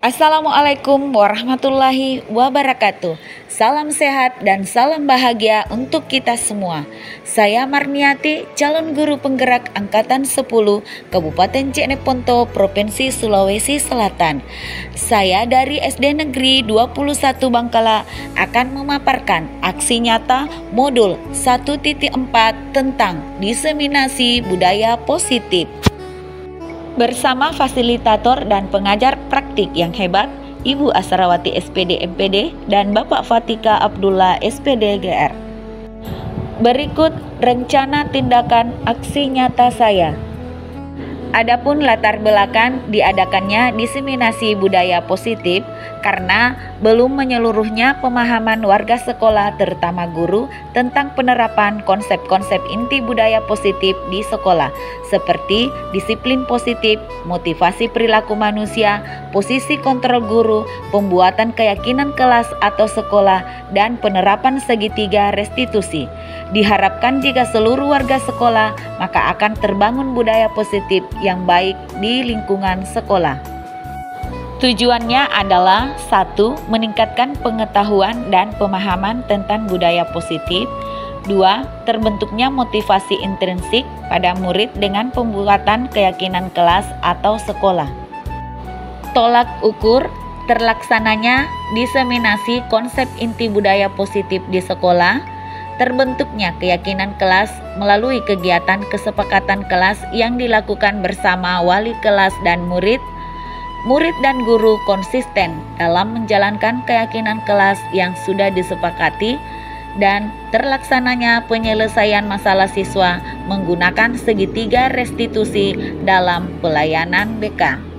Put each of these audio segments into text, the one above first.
Assalamualaikum warahmatullahi wabarakatuh. Salam sehat dan salam bahagia untuk kita semua. Saya Marniati, calon guru penggerak Angkatan 10 Kabupaten Jeneponto, Provinsi Sulawesi Selatan. Saya dari SD Negeri 21 Bangkala akan memaparkan aksi nyata modul 1.4 tentang diseminasi budaya positif. Bersama fasilitator dan pengajar praktik yang hebat, Ibu Asrawati SPD MPD dan Bapak Fatika Abdullah SPD GR. Berikut rencana tindakan aksi nyata saya. Adapun latar belakang diadakannya diseminasi budaya positif karena belum menyeluruhnya pemahaman warga sekolah terutama guru tentang penerapan konsep-konsep inti budaya positif di sekolah seperti disiplin positif, motivasi perilaku manusia, posisi kontrol guru, pembuatan keyakinan kelas atau sekolah, dan penerapan segitiga restitusi. Diharapkan jika seluruh warga sekolah maka akan terbangun budaya positif yang baik di lingkungan sekolah. Tujuannya adalah 1. Meningkatkan pengetahuan dan pemahaman tentang budaya positif. 2. Terbentuknya motivasi intrinsik pada murid dengan pembuatan keyakinan kelas atau sekolah. Tolak ukur terlaksananya diseminasi konsep inti budaya positif di sekolah. Terbentuknya keyakinan kelas melalui kegiatan kesepakatan kelas yang dilakukan bersama wali kelas dan murid. Murid dan guru konsisten dalam menjalankan keyakinan kelas yang sudah disepakati dan terlaksananya penyelesaian masalah siswa menggunakan segitiga restitusi dalam pelayanan BK.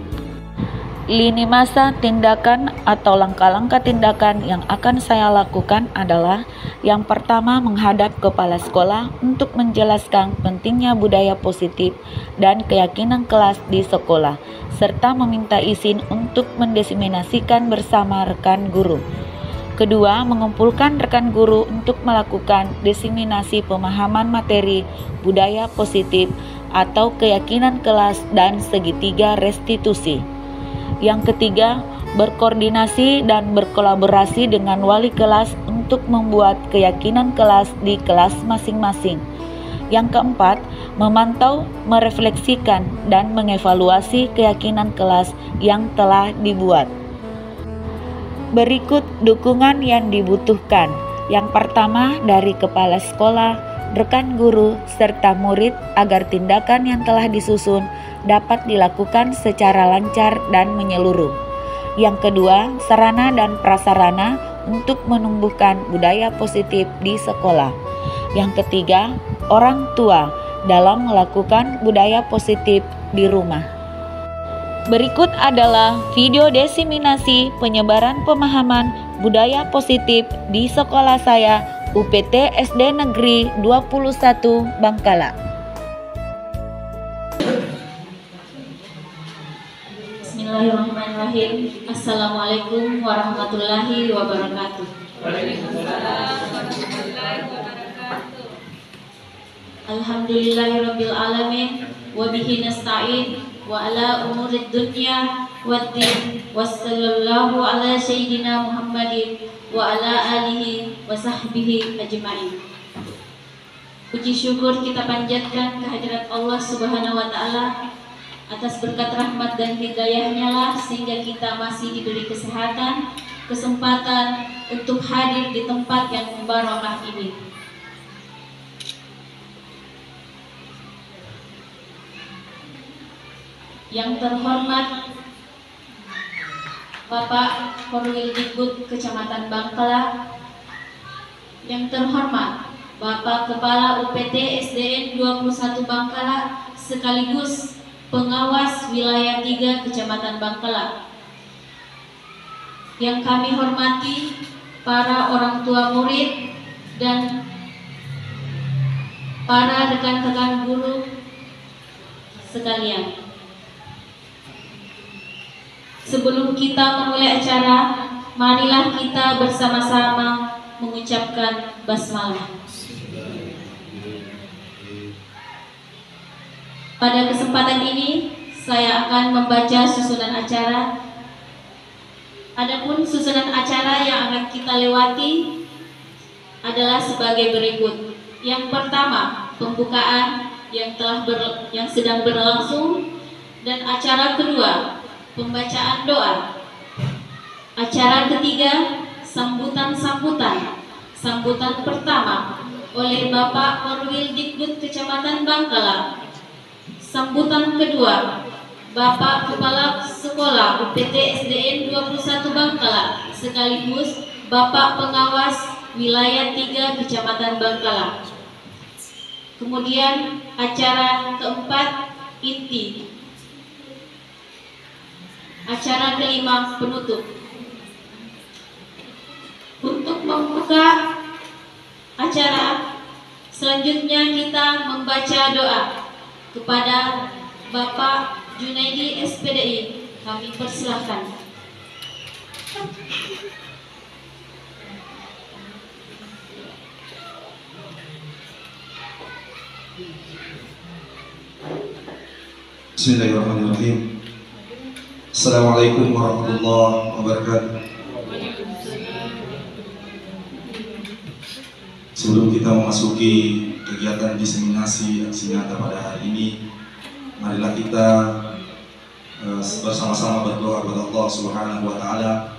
Lini masa tindakan atau langkah-langkah tindakan yang akan saya lakukan adalah yang pertama, menghadap kepala sekolah untuk menjelaskan pentingnya budaya positif dan keyakinan kelas di sekolah, serta meminta izin untuk mendiseminasikan bersama rekan guru. Kedua, mengumpulkan rekan guru untuk melakukan diseminasi pemahaman materi budaya positif atau keyakinan kelas dan segitiga restitusi. Yang ketiga, berkoordinasi dan berkolaborasi dengan wali kelas untuk membuat keyakinan kelas di kelas masing-masing. Yang keempat, memantau, merefleksikan, dan mengevaluasi keyakinan kelas yang telah dibuat. Berikut dukungan yang dibutuhkan. Yang pertama, dari kepala sekolah, rekan guru, serta murid agar tindakan yang telah disusun dapat dilakukan secara lancar dan menyeluruh. Yang kedua, sarana dan prasarana untuk menumbuhkan budaya positif di sekolah. Yang ketiga, orang tua dalam melakukan budaya positif di rumah. Berikut adalah video diseminasi penyebaran pemahaman budaya positif di sekolah saya, UPT SD Negeri 21 Bangkala. Bismillahirrahmanirrahim. Assalamualaikum warahmatullahi wabarakatuh. Alhamdulillahirabbil alamin wa bihi nasta'in wa ala umurid dunya waddin wassallallahu ala sayyidina Muhammadin wa ala alihi wa sahbihi ajma'in. Puji syukur kita panjatkan kehadirat Allah Subhanahu wa taala atas berkat rahmat dan hidayahnya lah sehingga kita masih diberi kesehatan, kesempatan untuk hadir di tempat yang mubarakah ini. Yang terhormat Bapak Korwil Dikbud Kecamatan Bangkala, yang terhormat Bapak Kepala UPT SDN 21 Bangkala sekaligus pengawas wilayah 3 Kecamatan Bangkala. Yang kami hormati para orang tua murid dan para rekan-rekan guru sekalian. Sebelum kita memulai acara, marilah kita bersama-sama mengucapkan basmalah. Pada kesempatan ini, saya akan membaca susunan acara Adapun susunan acara yang akan kita lewati adalah sebagai berikut. Yang pertama, pembukaan yang sedang berlangsung, dan acara kedua, pembacaan doa. Acara ketiga, sambutan-sambutan. Sambutan pertama oleh Bapak Korwil Dikbud Kecamatan Bangkala. Sambutan kedua, Bapak Kepala Sekolah UPT SDN 21 Bangkala sekaligus Bapak Pengawas Wilayah 3 Kecamatan Bangkala. Kemudian acara keempat, inti. Acara kelima, penutup. Untuk membuka acara, selanjutnya kita membaca doa kepada Bapak Junaidi SPDI. Kami persilahkan. Bismillahirrahmanirrahim. Assalamualaikum warahmatullahi wabarakatuh. Sebelum kita memasuki kegiatan diseminasi aksi nyata pada hari ini, marilah kita bersama-sama berdoa kepada Allah Subhanahu wa Ta'ala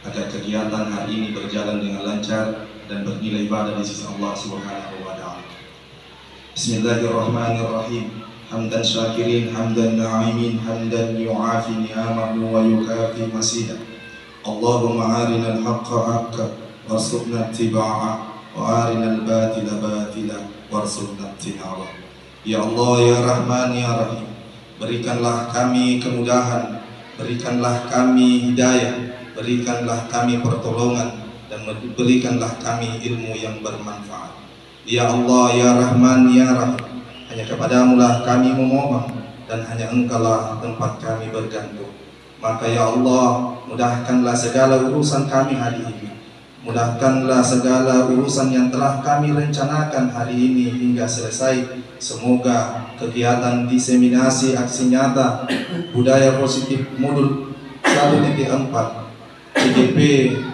agar kegiatan hari ini berjalan dengan lancar dan bernilai ibadah di sisi Allah Subhanahu wa Ta'ala. Bismillahirrahmanirrahim. Hamdan syakirin, hamdan na'imin, hamdan yu'afi ni'amahu wa yukafi masidah. Allahumma arinal haqqa haqqa warzuqna ittiba'ah wa arinal batila batila warzuqna ijtinabah. Ya Allah, ya Rahman, ya Rahim, berikanlah kami kemudahan, berikanlah kami hidayah, berikanlah kami pertolongan, dan berikanlah kami ilmu yang bermanfaat. Ya Allah, ya Rahman, ya Rahim, hanya kepadamu lah kami memohon, dan hanya Engkaulah tempat kami bergantung. Maka ya Allah, mudahkanlah segala urusan kami hari ini. Mudahkanlah segala urusan yang telah kami rencanakan hari ini hingga selesai. Semoga kegiatan diseminasi aksi nyata budaya positif modul 1.4 CGP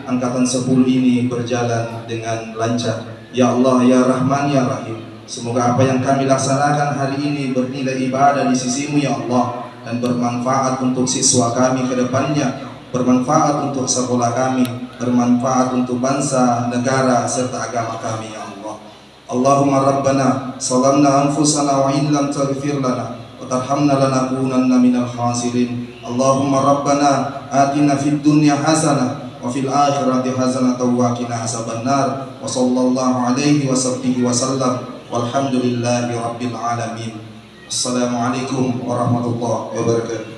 Angkatan 10 ini berjalan dengan lancar. Ya Allah, ya Rahman, ya Rahim, semoga apa yang kami laksanakan hari ini bernilai ibadah di sisimu ya Allah, dan bermanfaat untuk siswa kami ke depannya, bermanfaat untuk sekolah kami, bermanfaat untuk bangsa, negara, serta agama kami ya Allah. Allahumma Rabbana salamna anfusana wa in lam taghfir lana wa tarhamna lanakunanna minal khasirin. Allahumma Rabbana atina fid dunya hasanah wa fil akhirati hasanatan wa qina azabannar. Wa sallallahu alaihi wa sahbihi wa sallam. Walhamdulillahi rabbil alamin. Assalamualaikum warahmatullahi wabarakatuh.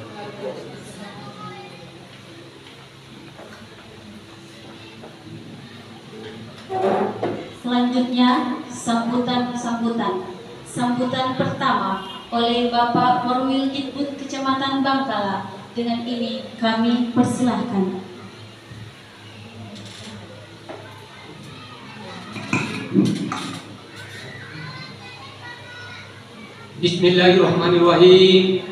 Selanjutnya sambutan-sambutan. Sambutan pertama oleh Bapak Korwil Dikbud Kecamatan Bangkala. Dengan ini kami persilahkan. Bismillahirrahmanirrahim.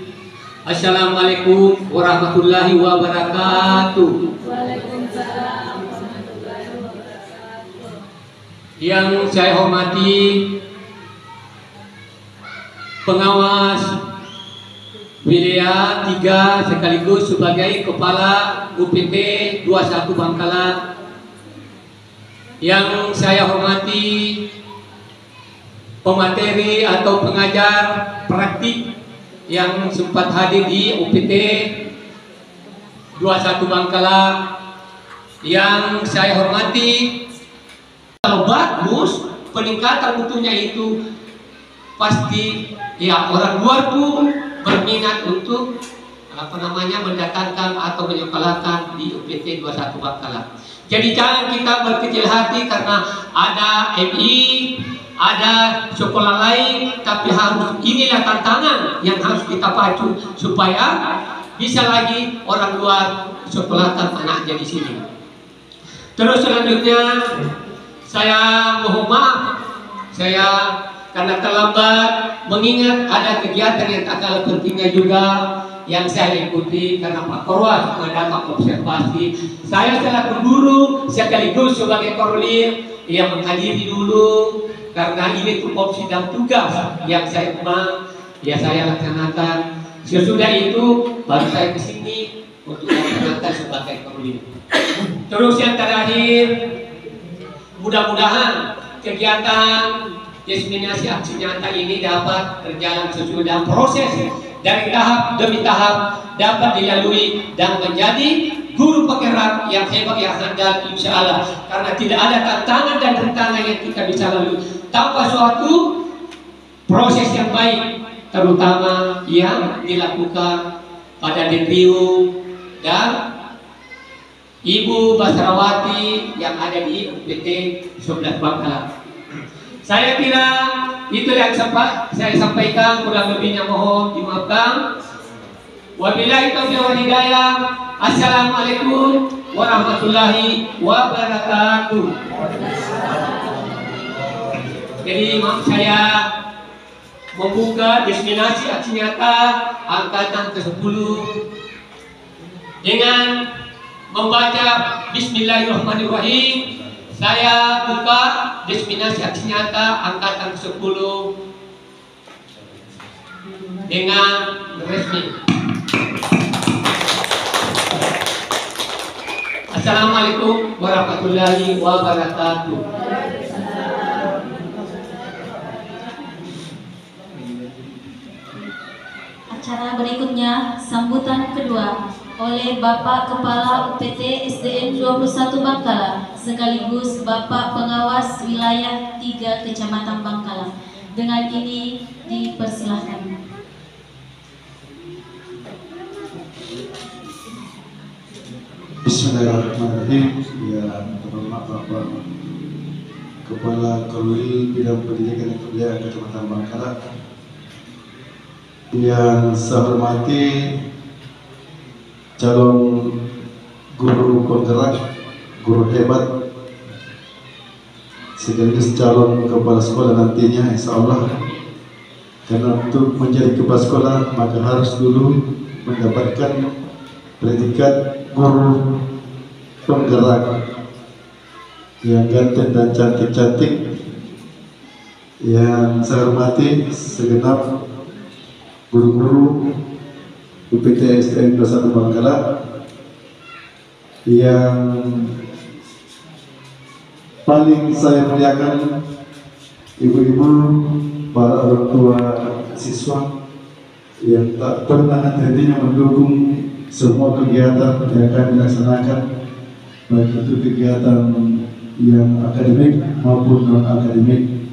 Assalamualaikum warahmatullahi wabarakatuh. Waalaikumsalam warahmatullahi wabarakatuh. Yang saya hormati pengawas wilayah 3 sekaligus sebagai kepala UPT 21 Bangkala. Yang saya hormati pemateri atau pengajar praktik yang sempat hadir di UPT 21 Bangkala. Yang saya hormati, kalau bagus peningkatan mutunya itu pasti ya orang luar pun berminat untuk mendatangkan atau menyekolahkan di UPT 21 Bangkala. Jadi jangan kita berkecil hati karena ada MI, ada sekolah lain, tapi harus inilah tantangan yang harus kita pacu supaya bisa lagi orang luar sekolahkan anaknya di sini. Terus selanjutnya saya mohon maaf, saya karena terlambat mengingat ada kegiatan yang tak kalah pentingnya juga yang saya ikuti karena Pak Korwas mendatang observasi. Saya selaku guru sekaligus sebagai koordinator yang menghadiri dulu karena ini tupoksi dan tugas yang saya saya laksanakan. Sesudah itu baru saya kesini untuk laksanakan sebagai koordinator. Terus yang terakhir, mudah-mudahan kegiatan diseminasi aksi nyata ini dapat berjalan sesuai dengan proses dari tahap demi tahap dapat dilalui dan menjadi guru penggerak yang hebat yang handal insya Allah. Karena tidak ada tantangan dan rintangan yang kita bisa lalui tanpa suatu proses yang baik, terutama yang dilakukan pada DPU dan Ibu Basrawati yang ada di UPT 11 Bangkalan. Saya kira itu yang sempat saya sampaikan, kurang lebihnya mohon dimaafkan. Wabillahi taufiq wal hidayah. Assalamualaikum warahmatullahi wabarakatuh. Jadi saya membuka diseminasi aksi nyata angkatan ke-10 dengan membaca Bismillahirrahmanirrahim. Saya buka diseminasi aksi nyata angkatan ke-10 dengan resmi. Assalamualaikum warahmatullahi wabarakatuh. Acara berikutnya sambutan kedua oleh Bapak Kepala UPT SDN 21 Bangkalan sekaligus Bapak Pengawas Wilayah 3 Kecamatan Bangkalan. Dengan ini dipersilahkan. Bismillahirrahmanirrahim. Ya, terhormat Bapak Kepala Kolonel Bidang Pendidikan dan Kebudayaan Kecamatan Bangkalan, yang saya hormati calon guru penggerak, guru hebat, sekaligus calon kepala sekolah nantinya insya Allah. Karena untuk menjadi kepala sekolah maka harus dulu mendapatkan predikat guru penggerak yang ganteng dan cantik-cantik. Yang saya hormati segenap guru-guru UPT SDN 21 Bangkalan yang paling saya muliakan, ibu-ibu, para orang tua siswa yang tak pernah henti-hentinya mendukung semua kegiatan yang akan dilaksanakan, baik itu kegiatan yang akademik maupun non-akademik.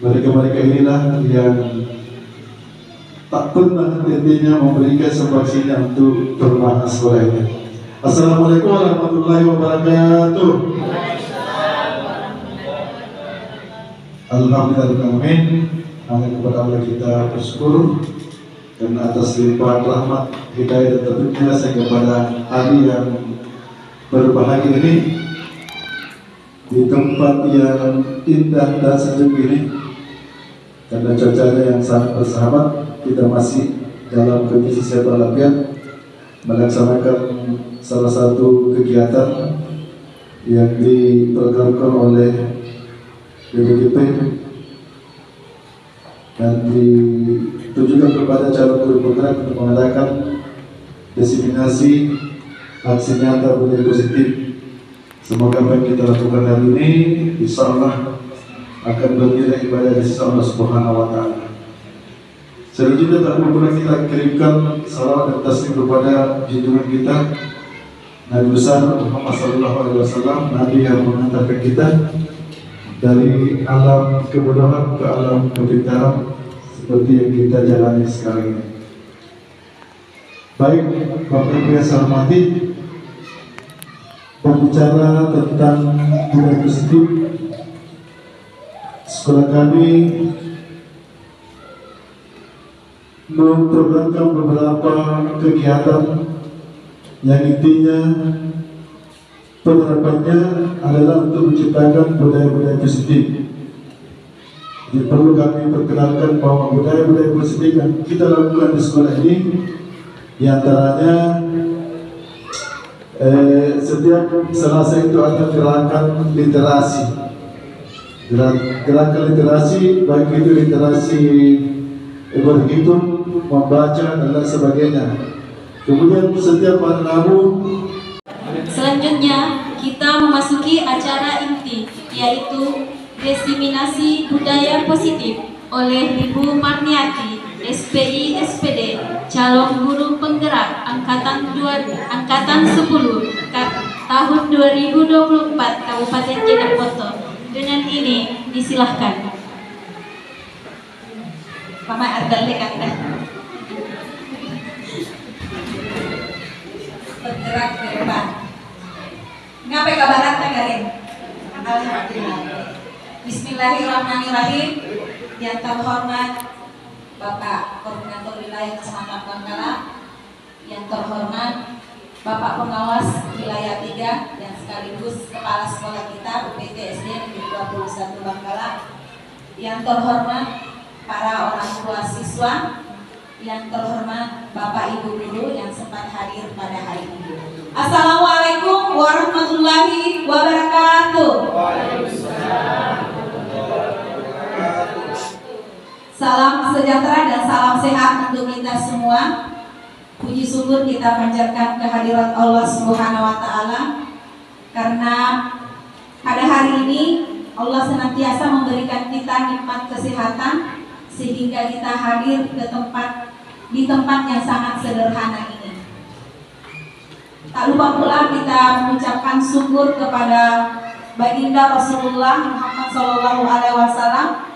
Mereka-mereka inilah yang tak pernah henti-hentinya memberikan sumbangsihnya untuk perubahan sekolah ini. Assalamualaikum warahmatullahi wabarakatuh. Alhamdulillah, hanya kepada Allah kita bersyukur karena atas limpahan rahmat, hidayah dan tentunya saya kepada hari yang berbahagia ini di tempat yang indah dan sejuk ini. Karena cuacanya yang sangat bersahabat, kita masih dalam kondisi sehat walafiat melaksanakan salah satu kegiatan yang diprogramkan oleh BPKP dan ditujukan kepada calon guru penggerak untuk mengadakan diseminasi aksi nyata budaya positif. Semoga apa yang kita lakukan hari ini insyaallah akan bernilai ibadah di sisi Allah Subhanahu wa taala. Selanjutnya tak lupa kita kirimkan salawat dan taslim kepada junjungan kita Nabi besar Muhammad sallallahu alaihi wasallam, Nabi yang mengantarkan kita dari alam kebodohan ke alam kepintaran seperti yang kita jalani sekarang ini. Baik, Bapak Ibu yang saya hormati, berbicara tentang budaya positif, sekolah kami memprogramkan beberapa kegiatan yang intinya penerapannya adalah untuk menciptakan budaya-budaya positif. Jadi perlu kami perkenalkan bahwa budaya-budaya positif yang kita lakukan di sekolah ini Di antaranya setiap Selasa itu ada gerakan literasi. Gerakan literasi, baik itu literasi berhitung, membaca dan lain sebagainya. Kemudian setiap hari Rabu. Selanjutnya kita memasuki acara inti, yaitu diseminasi budaya positif oleh Ibu Marniati, SPI SPD, calon guru penggerak angkatan 10 tahun 2024 Kabupaten Jeneponto. Dengan ini disilahkan. Mama Ardale Anda bergerak ke depan. Ngapain kabaran Tagarin? Alhamdulillah. Bismillahirrahmanirrahim. Yang terhormat Bapak Koordinator Wilayah Kecamatan Bangkala, yang terhormat Bapak Pengawas Wilayah 3 yang sekaligus Kepala Sekolah kita UPT SD Negeri 21 Bangkala, yang terhormat para orang tua siswa, yang terhormat Bapak Ibu guru yang sempat hadir pada hari ini. Assalamualaikum warahmatullahi wabarakatuh. Salam sejahtera dan salam sehat untuk kita semua. Puji syukur kita panjatkan kehadirat Allah Subhanahu wa Ta'ala, karena pada hari ini Allah senantiasa memberikan kita nikmat kesehatan sehingga kita hadir di tempat yang sangat sederhana ini. Tak lupa pula kita mengucapkan syukur kepada baginda Rasulullah Muhammad SAW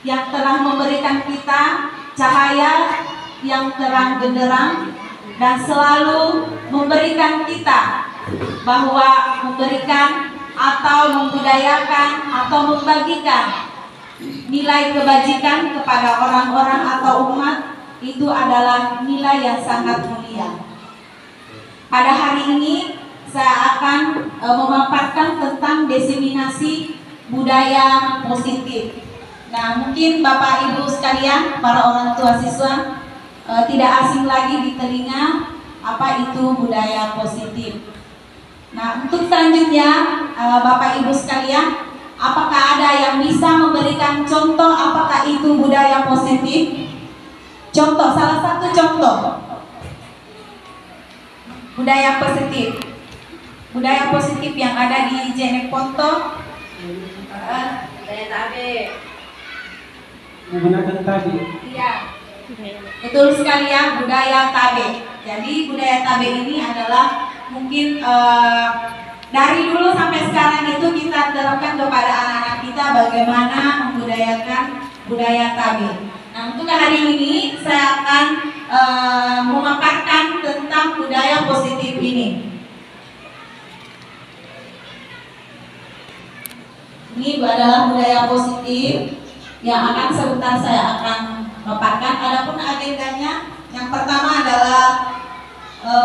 yang telah memberikan kita cahaya yang terang benderang dan selalu memberikan kita bahwa memberikan atau membudayakan atau membagikan nilai kebajikan kepada orang-orang atau umat itu adalah nilai yang sangat mulia. Pada hari ini saya akan memaparkan tentang diseminasi budaya positif. Nah, mungkin Bapak Ibu sekalian, para orang tua siswa tidak asing lagi di telinga apa itu budaya positif. Nah, untuk selanjutnya Bapak Ibu sekalian, apakah ada yang bisa memberikan contoh apakah itu budaya positif? Contoh, salah satu contoh budaya positif. Budaya positif yang ada di Jeneponto, budaya tabe. Menggunakan tabe. Iya. Betul sekali ya, budaya tabe. Jadi budaya tabe ini adalah mungkin dari dulu sampai sekarang itu kita terapkan kepada anak-anak kita bagaimana membudayakan budaya tabe. Nah, untuk hari ini saya akan memaparkan tentang budaya positif ini. Ini adalah budaya positif yang akan sebentar saya akan paparkan. Adapun agendanya, yang pertama adalah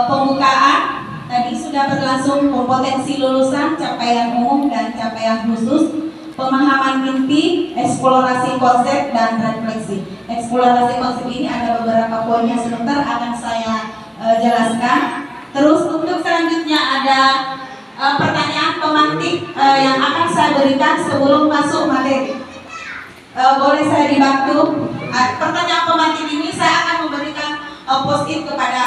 pembukaan. Tadi sudah berlangsung kompetensi lulusan, capaian umum dan capaian khusus, pemahaman mimpi, eksplorasi konsep dan refleksi. Eksplorasi konsep ini ada beberapa poinnya, sebentar akan saya jelaskan. Terus untuk selanjutnya ada pertanyaan pemantik yang akan saya berikan sebelum masuk materi. Boleh saya dibantu? Pertanyaan pemantik ini saya akan memberikan post-it kepada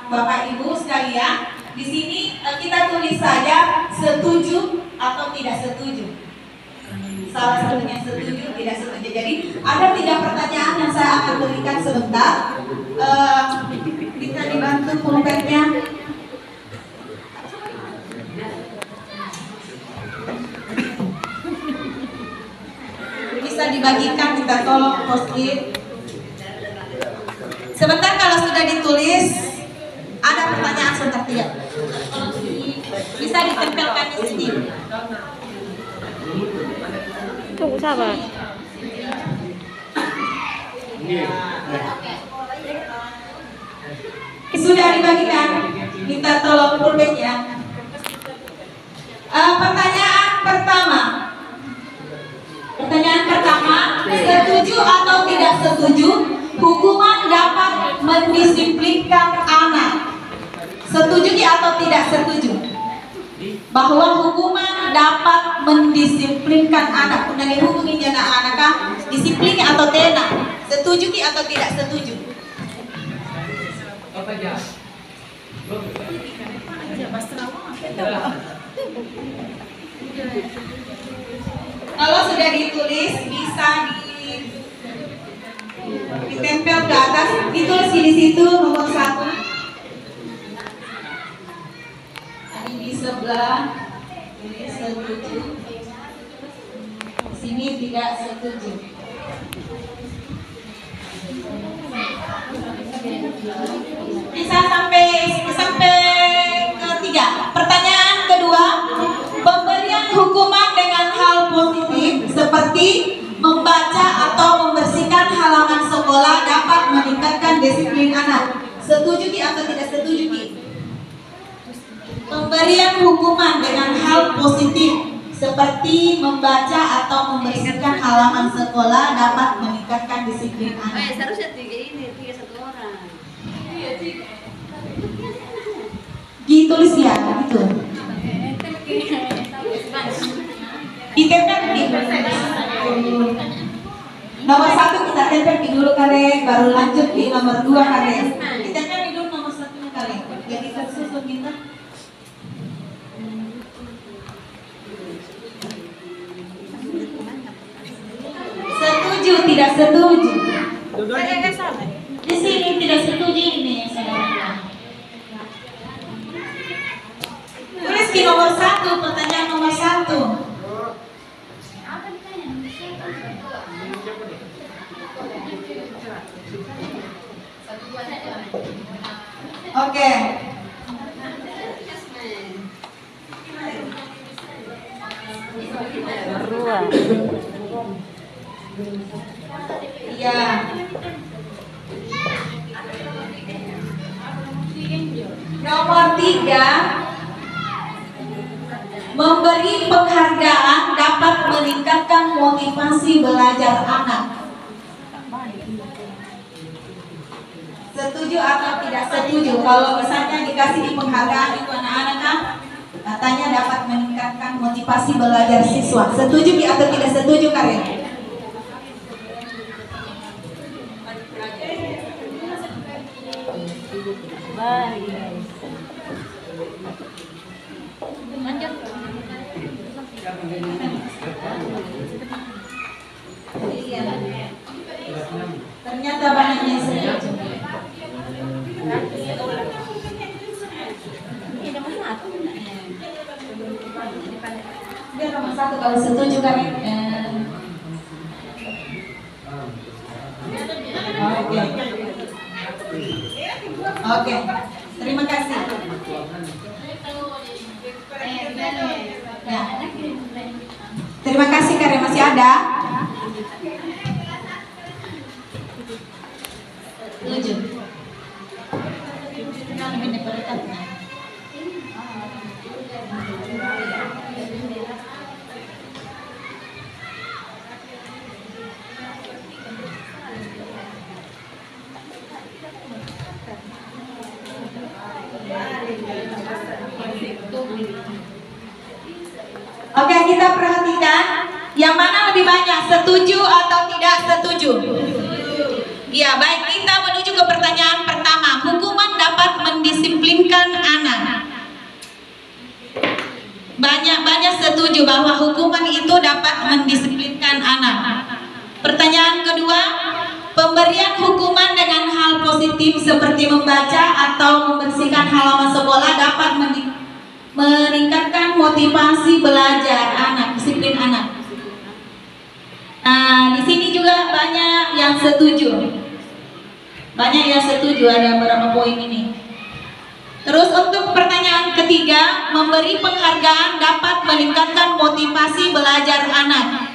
Bapak Ibu sekalian. Di sini kita tulis saja setuju atau tidak setuju. Salah satunya setuju, tidak setuju. Jadi ada 3 pertanyaan yang saya akan berikan sebentar. Bisa dibantu pulpennya? Bisa dibagikan, kita tolong post-it. Sebentar, kalau sudah ditulis ada pertanyaan sebentar tidak? Bisa ditempelkan di sini. Tunggu sabar. Sudah dibagikan, minta tolong pulpennya. Pertanyaan pertama. Pertanyaan pertama, setuju atau tidak setuju hukuman dapat mendisiplinkan anak. Setuju atau tidak setuju? Bahwa hukuman dapat mendisiplinkan anak. Kunani hukumi jana anak disiplin atau tidak? Setuju atau tidak setuju? Kalau sudah ditulis bisa ditempel ke atas, ditulis di situ nomor 1. Ini di sebelah ini setuju, sini tidak setuju. Bisa sampai ketiga. Pertanyaan kedua, pemberian hukuman dengan hal positif seperti membaca atau membersihkan halaman sekolah dapat meningkatkan disiplin anak. Setuju atau tidak setuju? Pemberian hukuman dengan hal positif seperti membaca atau membersihkan halaman sekolah dapat meningkatkan disiplin anak. Seharusnya tiga satu orang. Ditulis ya, gitu. Ditempel di nomor 1 kita tempel dulu kare, baru lanjut di nomor 2 kare. Ditempel dulu nomor 1 kare. Jadi tersusun kita. Setuju tidak setuju? Di sini tidak setuju ini yang saya bilang. Tulis di nomor 1, pertanyaan nomor 1. Oke. Iya. Nomor 3, memberi penghargaan dapat meningkatkan motivasi belajar anak. Setuju atau tidak setuju? Kalau misalnya dikasih penghargaan itu anak-anak katanya dapat meningkatkan motivasi belajar siswa. Setuju atau tidak setuju Karen? Iya. Ternyata banyaknya yang setuju. Dia nomor 1 kalau setuju kan? Oke. Terima kasih. Ya. Terima kasih Karen, masih ada? Setuju. Oke, kita perhatikan yang mana lebih banyak, setuju atau tidak setuju? Ya, baik, kita menuju ke pertanyaan pertama. Hukuman dapat mendisiplinkan anak. Banyak setuju bahwa hukuman itu dapat mendisiplinkan anak. Pertanyaan kedua, pemberian hukuman dengan hal positif seperti membaca atau membersihkan halaman sekolah dapat meningkatkan motivasi belajar anak, disiplin anak. Nah, di sini juga banyak yang setuju. Banyak yang setuju, ada beberapa poin ini. Terus untuk pertanyaan ketiga, memberi penghargaan dapat meningkatkan motivasi belajar anak.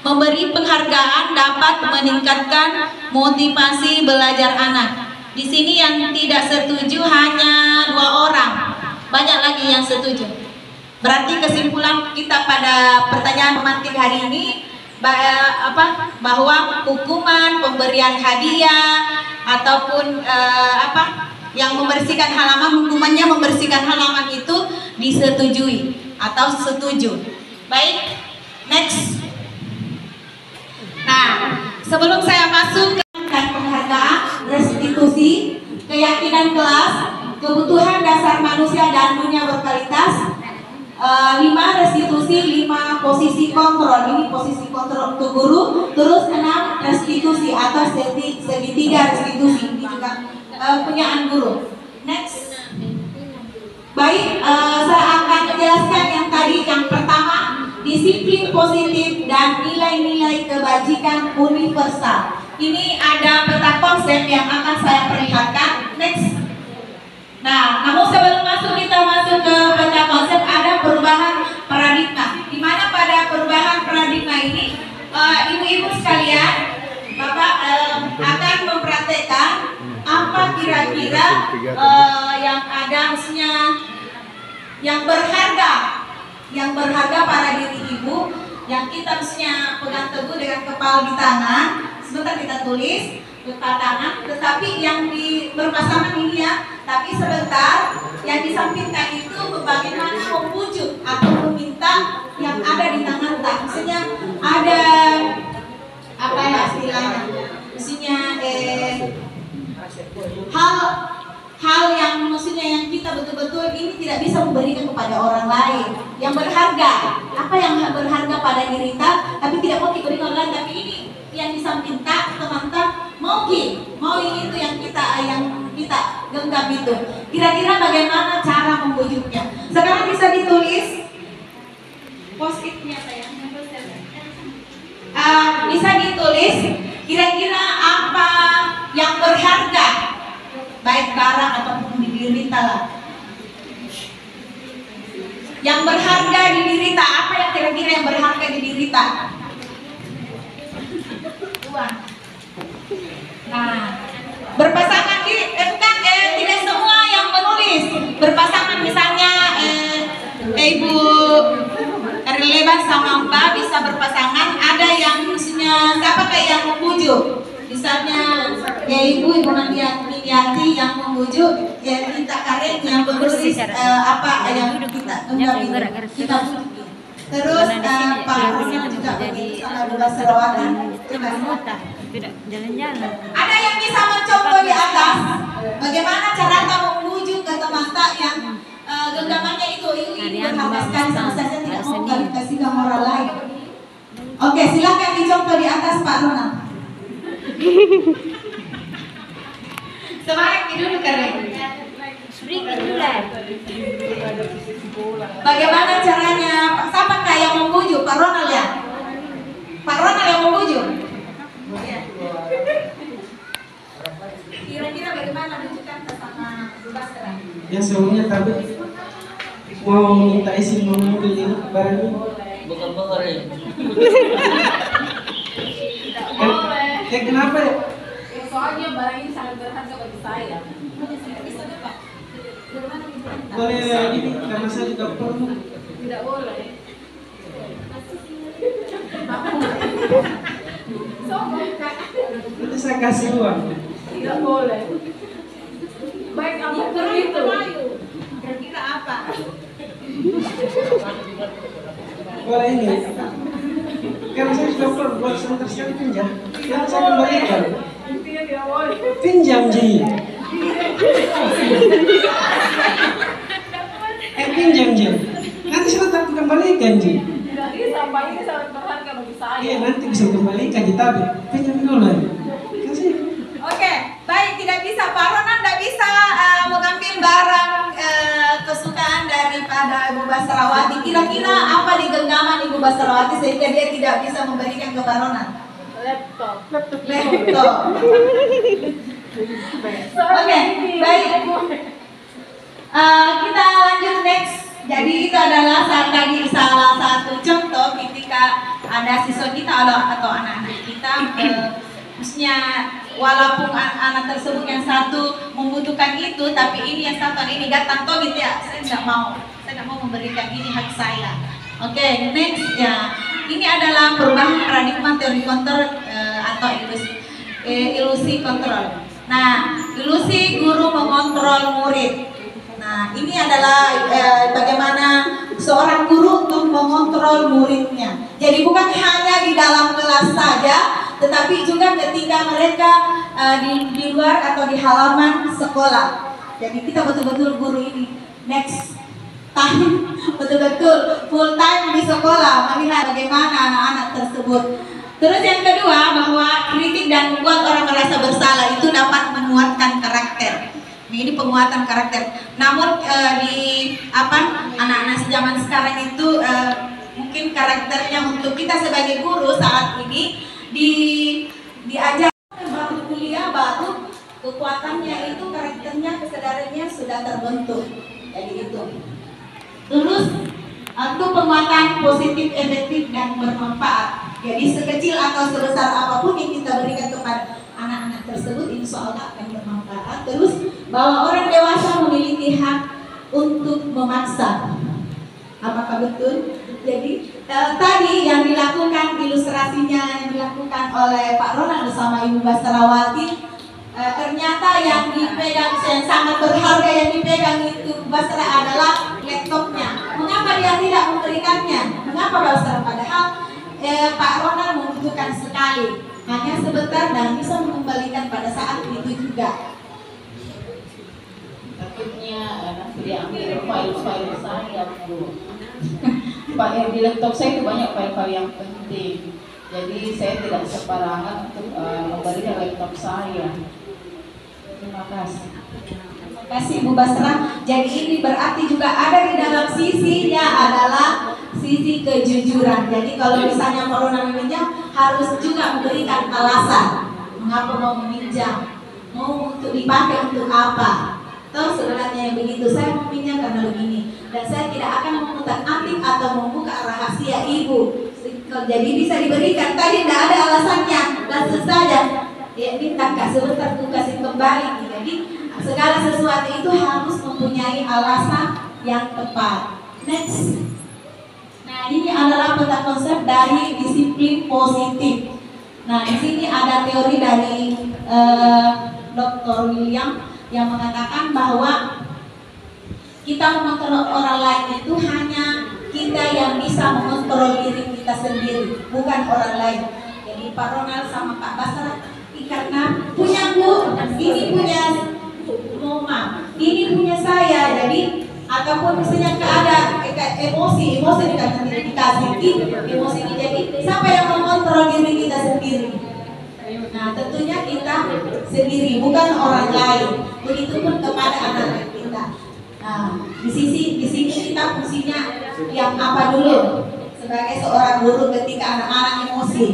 Memberi penghargaan dapat meningkatkan motivasi belajar anak. Di sini yang tidak setuju hanya 2 orang. Banyak lagi yang setuju. Berarti kesimpulan kita pada pertanyaan pemantik hari ini bahwa hukuman, pemberian hadiah ataupun yang membersihkan halaman, hukumannya membersihkan halaman itu disetujui atau setuju. Baik, next. Nah, sebelum saya masuk ke penghargaan, restitusi, keyakinan kelas, kebutuhan dasar manusia dan dunia berkualitas, 5 restitusi, 5 posisi kontrol. Ini posisi kontrol untuk guru. Terus 6 restitusi atau segitiga restitusi. Ini juga punyaan guru. Next. Baik, saya akan menjelaskan yang tadi. Yang pertama, disiplin positif dan nilai-nilai kebajikan universal. Ini ada peta konsep yang akan saya perlihatkan. Next. Nah, namun sebelum kita masuk ke peta konsep, ada perubahan paradigma. Di mana pada perubahan paradigma ini, ibu-ibu sekalian, Bapak akan mempraktekkan apa kira-kira yang ada, maksudnya yang berharga pada diri ibu, yang kita mestinya pegang teguh dengan kepala di tangan. Sebentar kita tulis kepala tangan, tetapi yang berpasangan ini ya. Tapi sebentar, yang disampingkan itu bagaimana membujuk atau meminta yang ada di tangan tak. Maksudnya ada apa ya istilahnya? Maksudnya hal yang maksudnya yang kita betul-betul ini tidak bisa memberikan kepada orang lain yang berharga. Apa yang berharga pada diri kita, tapi tidak mau diberikan orang lain, tapi ini yang disampingkan teman-teman mau ini itu yang kita genggam itu. Kira-kira bagaimana cara membujuknya? Sekarang bisa ditulis post-it-nya saya. Bisa ditulis kira-kira apa yang berharga, baik barang ataupun di diri kita lah. Yang berharga di diri kita, apa yang kira-kira yang berharga di diri kita? Uang. Nah, berpasangan tidak semua yang menulis. Berpasangan misalnya Ibu Erleba sama Mbak bisa berpasangan. Ada yang maksudnya siapa kayak yang membujuk. Misalnya Ibu Miniati yang membujuk, ya kita Karen yang menulis apa yang kita bujuk. Terus Pak Runa juga sama bahasa rawatan. Tidak jalan-jalan. Ada yang bisa mencontoh di atas bagaimana cara kamu membujuk ke teman-teman yang genggamannya itu berharga sekali sama saja tidak mau kasih ke orang lain. Oke, silakan dicontoh di atas Pak Runa. Semangat dulu keren. Bagaimana caranya? Siapa yang membujuk? Pak Ronald ya? Pak Ronald yang membujuk. Kira-kira bagaimana bujukan sama Bu Basra? Yang sebelumnya tadi mau minta izin mau mobil ini barang ini. Bukan boleh. Kenapa ya? Soalnya barang ini sangat berharga bagi saya. Boleh ini karena saya juga perlu. Tidak boleh. Nanti saya kasih uang. Tidak boleh. Baik apa itu? Kira-kira apa? Boleh ini. Karena saya sudah perlu buat sebentar sekali pinjam. Karena saya kembalikan. Intinya tidak boleh. Pinjam Ji. Pinjam Ji. Nanti saya tetap kembalikan Ji. Tidak bisa, Pak, ini sangat berharga bagi saya. Iya nanti bisa kembalikan Ji, tapi pinjam dulu. Kasih. Oke, baik, tidak bisa. Pak Ronan tidak bisa mengambil barang kesukaan daripada Ibu Basrawati. Kira-kira apa di genggaman Ibu Basrawati sehingga dia tidak bisa memberikan ke Pak Ronan? Laptop. Oke, baik. Kita lanjut next. Jadi itu adalah tadi salah satu contoh ketika ada siswa kita atau anak-anak kita, maksudnya walaupun anak tersebut yang satu membutuhkan itu, tapi ini yang satu ini datang toh gitu ya, saya tidak mau memberikan ini hak saya. Oke, next ya. Ini adalah perubahan paradigma teori kontrol atau ilusi kontrol. Nah, ilusi guru mengontrol murid. Nah, ini adalah bagaimana seorang guru untuk mengontrol muridnya. Jadi bukan hanya di dalam kelas saja, tetapi juga ketika mereka di luar atau di halaman sekolah. Jadi kita betul-betul guru ini next time betul-betul full time di sekolah melihat bagaimana anak-anak tersebut. Terus yang kedua, bahwa kritik dan membuat orang merasa bersalah itu dapat menguatkan karakter. Ini penguatan karakter. Namun anak-anak zaman sekarang itu mungkin karakternya untuk kita sebagai guru saat ini diajar baru kuliah, baru kekuatannya itu karakternya, kesadarannya sudah terbentuk. Jadi itu. Terus untuk penguatan positif, efektif dan bermanfaat. Jadi sekecil atau sebesar apapun yang kita berikan kepada anak-anak tersebut, insya Allah akan bermanfaat. Terus bahwa orang dewasa memiliki hak untuk memaksa. Apakah betul? Jadi tadi yang dilakukan ilustrasinya yang dilakukan oleh Pak Ronald bersama Ibu Basrawati, ternyata yang dipegang, yang sangat berharga yang dipegang itu Basra adalah laptopnya. Mengapa dia tidak memberikannya? Mengapa Basra? Padahal Pak Ronald membutuhkan sekali, hanya sebentar dan bisa mengembalikan pada saat itu juga. Takutnya nanti diambil file-file saya, Bu. Pak, di laptop saya itu banyak file-file yang penting. Jadi saya tidak sembarangan untuk memberikan laptop saya. Terima kasih. Terima kasih Bu Basra. Jadi ini berarti juga ada di dalam sisinya adalah sisi kejujuran. Jadi kalau misalnya corona meminjam, harus juga memberikan alasan mengapa mau meminjam, mau untuk dipakai untuk apa. Atau sebenarnya yang begitu, saya mau pinjam karena begini, dan saya tidak akan mengutak-atik atau membuka rahasia ibu. Jadi bisa diberikan. Tadi tidak ada alasannya, langsung saja ya minta kak sebentar tuh kasih kembali. Jadi segala sesuatu itu harus mempunyai alasan yang tepat. Next. Nah, ini adalah peta konsep dari disiplin positif. Nah, di sini ada teori dari Dr. William yang mengatakan bahwa kita mengontrol orang lain itu hanya kita yang bisa mengontrol diri kita sendiri, bukan orang lain. Jadi Pak Ronald sama Pak Basra karena punya Bu, ini punya Mama, ini punya saya. Jadi ataupun misalnya ada emosi dikasih emosi ini, jadi siapa yang mengontrol diri kita sendiri? Nah, tentunya kita sendiri, bukan orang lain. Begitupun kepada anak-anak kita. Nah, di sini kita fungsinya yang apa dulu? Sebagai seorang guru ketika anak-anak emosi,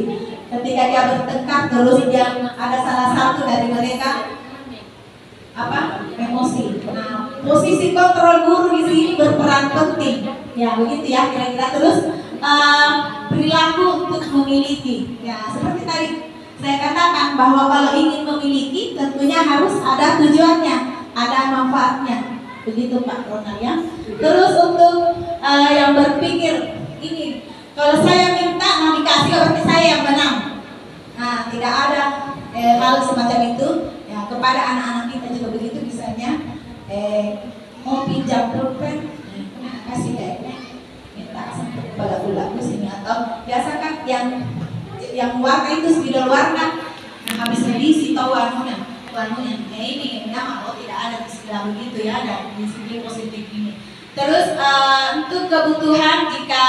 ketika dia bertengkar terus dia ada salah satu dari mereka emosi. Nah, posisi kontrol guru di sini berperan penting. Ya, begitu ya kira-kira. Terus perilaku untuk memiliki. Ya, seperti tadi saya katakan bahwa kalau ingin memiliki tentunya harus ada tujuannya, ada manfaatnya. Begitu Pak Ronald ya. Terus untuk yang berpikir ini, kalau saya minta mau dikasih berarti saya yang menang. Nah, tidak ada hal semacam itu. Ya, kepada anak-anak kita juga begitu, misalnya mau pinjam pulpen, kasih kayaknya minta sampai kepala bulan sini, atau biasakan yang warna itu spidol warna, nah habisnya diisi tahu warnanya ini nama tidak ada istilah begitu ya, dan di sini positif ini. Terus untuk kebutuhan, jika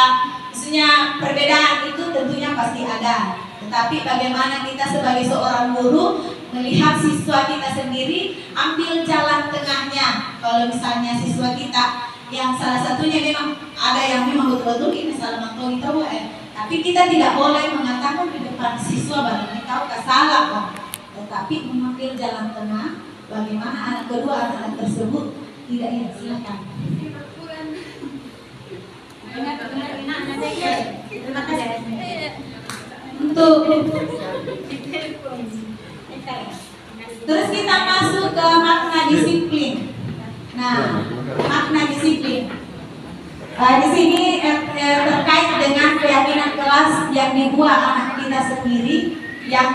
maksudnya perbedaan itu tentunya pasti ada, tetapi bagaimana kita sebagai seorang guru melihat siswa kita sendiri, ambil jalan tengahnya. Kalau misalnya siswa kita yang salah satunya memang ada yang memang betul-betul ini salah mengetahui tahu tapi kita tidak boleh mengatakan di depan siswa barangkali kau salah kok, tetapi mengambil jalan tengah. Bagaimana anak kedua anak tersebut tidak ingin silakan. Terima kasih. Untuk terus kita masuk ke makna disiplin. Nah, makna disiplin. Di sini terkait dengan keyakinan kelas yang dibuat anak kita sendiri, yang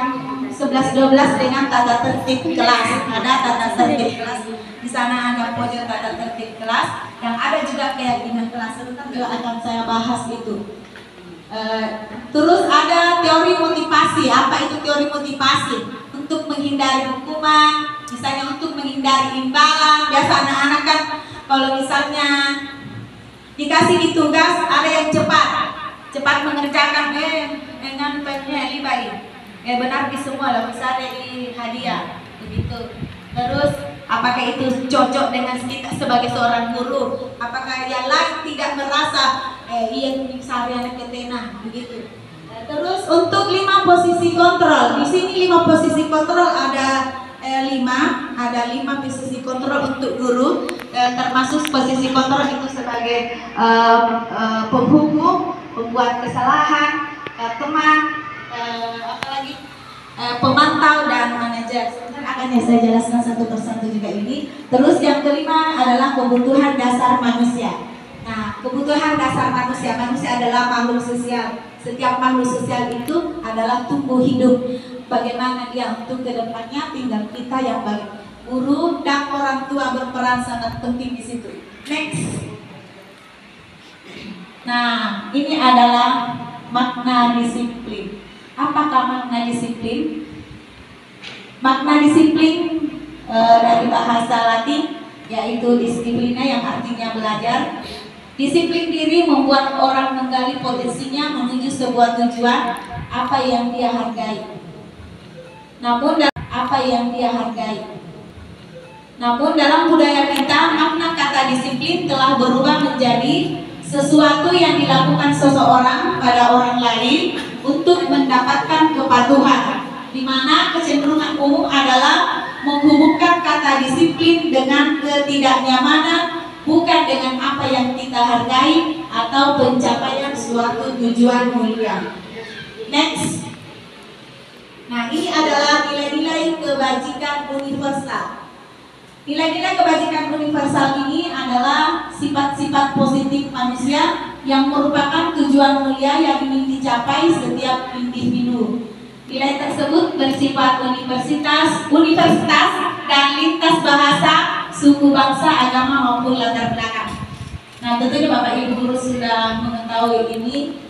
11-12 dengan tata tertib kelas. Ada tata tertib kelas. Di sana ada pojok tata tertib kelas, yang ada juga keyakinan kelas. Sebentar juga akan saya bahas itu. Terus ada teori motivasi. Apa itu teori motivasi? Untuk menghindari hukuman, misalnya untuk menghindari imbalan. Biasa anak-anak kan kalau misalnya dikasih tugas, ada yang cepat mengerjakan, dengan penyanyi baik. Benar di semua lah, misalnya di hadiah begitu. Terus apakah itu cocok dengan kita sebagai seorang guru? Apakah yang lain tidak merasa iya seharian ketena begitu? Terus untuk 5 posisi kontrol, di sini 5 posisi kontrol ada 5 posisi kontrol untuk guru, termasuk posisi kontrol itu sebagai penghukum, pembuat kesalahan, teman, apalagi pemantau dan manajer. Sebentar akan saya jelaskan satu persatu juga ini. Terus yang kelima adalah kebutuhan dasar manusia. Nah, kebutuhan dasar manusia adalah makhluk sosial. Setiap makhluk sosial itu adalah tumbuh hidup. Bagaimana dia untuk kedepannya, tinggal kita yang baik. Guru dan orang tua berperan sangat penting di situ. Next. Nah, ini adalah makna disiplin. Apakah makna disiplin? Makna disiplin dari bahasa Latin yaitu disiplina, yang artinya belajar. Disiplin diri membuat orang menggali potensinya menuju sebuah tujuan apa yang dia hargai. Namun dalam budaya kita, makna kata disiplin telah berubah menjadi sesuatu yang dilakukan seseorang pada orang lain untuk mendapatkan kepatuhan, di mana kecenderungan umum adalah menghubungkan kata disiplin dengan ketidaknyamanan, bukan dengan apa yang kita hargai atau pencapaian suatu tujuan mulia. Next. Nah, ini adalah nilai-nilai kebajikan universal. Nilai-nilai kebajikan universal ini adalah sifat-sifat positif manusia yang merupakan tujuan mulia yang ingin dicapai setiap individu. Nilai tersebut bersifat universitas dan lintas bahasa, suku, bangsa, agama maupun latar belakang. Nah, tentunya Bapak Ibu guru sudah mengetahui ini,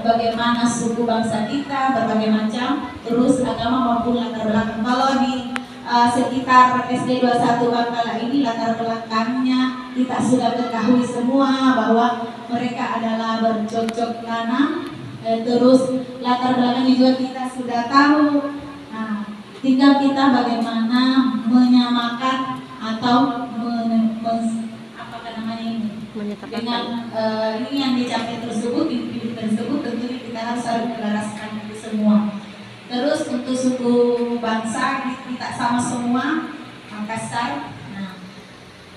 bagaimana suku bangsa kita, berbagai macam, terus agama maupun latar belakang. Kalau di sekitar SD 21 Bangkala ini latar belakangnya kita sudah ketahui semua bahwa mereka adalah bercocok tanam, terus latar belakangnya juga kita sudah tahu. Nah, tinggal kita bagaimana menyamakan atau dengan ini yang dicapai tersebut, individu tersebut, tentunya kita harus saling menyelaraskan itu semua. Terus untuk suku bangsa kita sama semua, Makassar. Nah,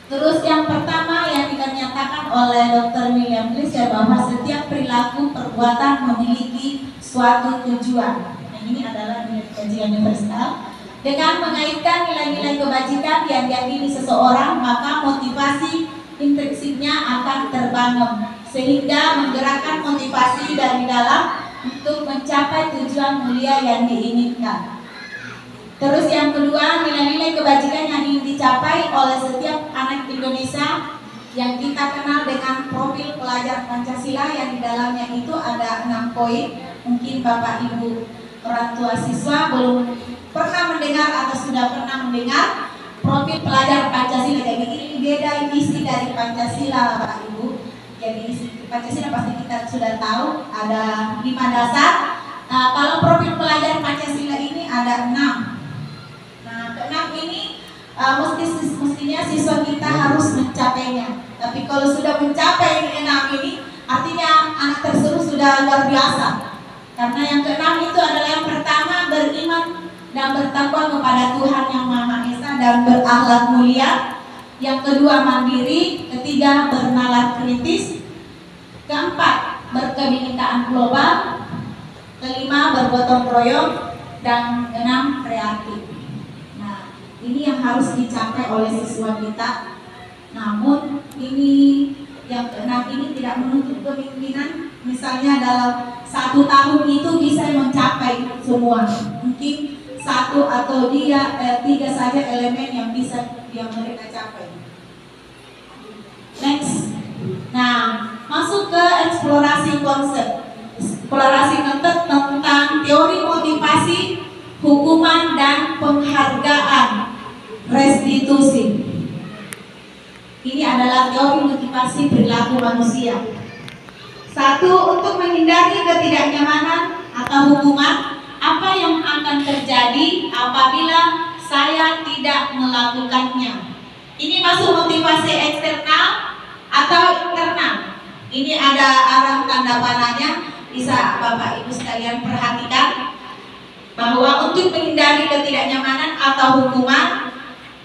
terus yang pertama yang dinyatakan oleh Dr. William Glasser bahwa setiap perilaku perbuatan memiliki suatu tujuan. Nah, ini adalah nilai kajian universal. Dengan mengaitkan nilai-nilai kebajikan yang diyakini seseorang, maka motivasi intrinsiknya akan terbangun sehingga menggerakkan motivasi dari dalam untuk mencapai tujuan mulia yang diinginkan. Terus yang kedua, nilai-nilai kebajikan yang ingin dicapai oleh setiap anak Indonesia yang kita kenal dengan profil pelajar Pancasila, yang di dalamnya itu ada 6 poin. Mungkin Bapak Ibu orang tua siswa belum pernah mendengar atau sudah pernah mendengar profil pelajar Pancasila. Jadi ini beda isi dari Pancasila, Bapak Ibu. Jadi isi Pancasila pasti kita sudah tahu ada 5 dasar. Nah, kalau profil pelajar Pancasila ini ada 6. Nah, ke-6 ini mestinya siswa kita harus mencapainya. Tapi kalau sudah mencapai 6 ini, artinya anak tersebut sudah luar biasa. Karena yang ke-6 itu adalah yang pertama, beriman dan bertakwa kepada Tuhan Yang Maha Esa dan berakhlak mulia. Yang kedua, mandiri. Ketiga, bernalar kritis. Keempat, berkebinekaan global. Kelima, bergotong royong. Dan keenam, kreatif. Nah, ini yang harus dicapai oleh siswa kita. Namun ini yang keenam ini tidak menutup kemungkinan misalnya dalam 1 tahun itu bisa mencapai semua. Mungkin satu atau tiga saja elemen yang bisa mereka capai. Next. Nah, masuk ke eksplorasi konsep. Eksplorasi konsep tentang teori motivasi, hukuman dan penghargaan, restitusi. Ini adalah teori motivasi perilaku manusia. Satu, untuk menghindari ketidaknyamanan atau hukuman, apa yang akan terjadi apabila saya tidak melakukannya. Ini masuk motivasi eksternal atau internal. Ini ada arah tanda panahnya, bisa Bapak Ibu sekalian perhatikan bahwa untuk menghindari ketidaknyamanan atau hukuman,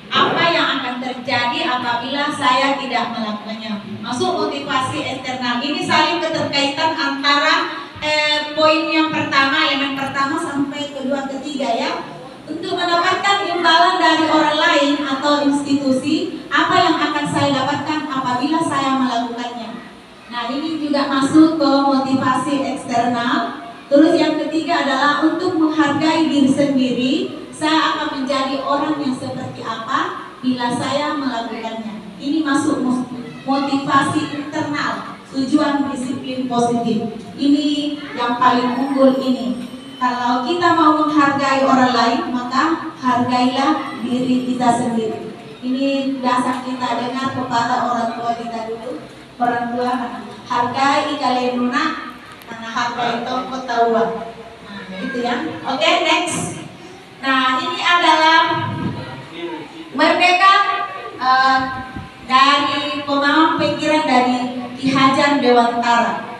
apa yang akan terjadi apabila saya tidak melakukannya. Masuk motivasi eksternal. Ini saling keterkaitan antara poin yang pertama, elemen pertama sampai kedua ketiga ya. Untuk mendapatkan imbalan dari orang lain atau institusi, apa yang akan saya dapatkan apabila saya melakukannya. Nah, ini juga masuk ke motivasi eksternal. Terus yang ketiga adalah untuk menghargai diri sendiri. Saya akan menjadi orang yang seperti apa bila saya melakukannya. Ini masuk motivasi internal, tujuan disiplin positif. Ini yang paling unggul ini. Kalau kita mau menghargai orang lain, maka hargailah diri kita sendiri. Ini dasar kita dengar pepatah orang tua kita dulu. Orang tua, hargai kalian lunak, karena hargai tongkot tahuan. Nah, gitu ya. Oke, next. Nah, ini adalah merdeka dari pemahaman pikiran dari Ki Hajar Dewantara,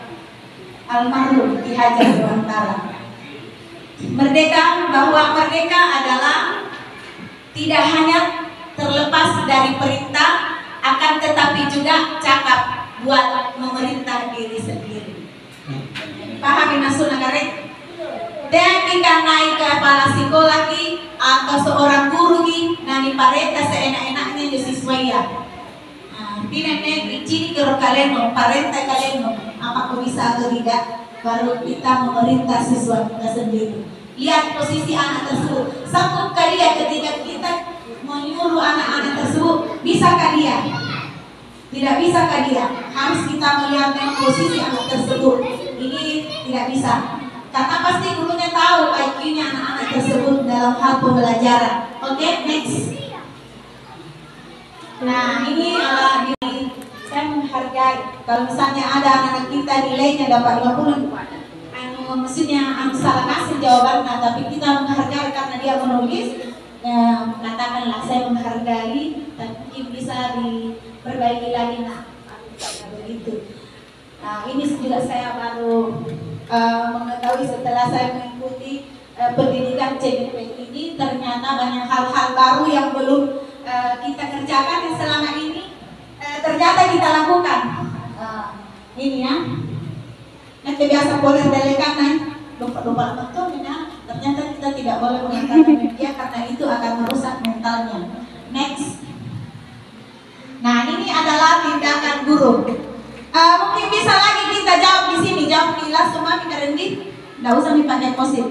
almarhum Ki Hajar Dewantara. Merdeka, bahwa merdeka adalah tidak hanya terlepas dari perintah, akan tetapi juga cakap buat memerintah diri sendiri. Pahami maksud negara? Dan kita naik ke kepala sekolah ki atau seorang guru ki, nani parenta seenak-enaknya di siswa ya. Tidak nih ciri kira kalian mau parenta kalian mau apa kok bisa atau tidak, baru kita memerintah siswa kita sendiri. Lihat posisi anak tersebut, sanggup dia ketika kita menyuruh anak-anak tersebut, bisakah dia? Tidak bisakah dia? Harus kita melihat posisi anak tersebut. Ini tidak bisa. Karena pasti gurunya tahu IQ-nya anak-anak tersebut dalam hal pembelajaran. Oke, next. Nah, ini saya menghargai. Kalau misalnya ada anak-anak kita nilainya dapat 50, maksudnya salah kasih jawaban, nah, tapi kita menghargai karena dia menulis. Katakanlah saya menghargai, dan mungkin bisa diperbaiki lagi, nah, begitu. Nah, ini juga saya baru mengetahui setelah saya mengikuti pendidikan CNP ini, ternyata banyak hal-hal baru yang belum kita kerjakan yang selama ini ternyata kita lakukan. Ini ya, nanti biasa boleh delekan nih, lupa betul ya. Ternyata kita tidak boleh mengatakan media karena itu akan merusak mentalnya. Next. Nah, ini adalah tindakan guru. Mungkin bisa lagi kita jawab di sini, jawab kilas semua kita rendi, nggak usah dipakai posit.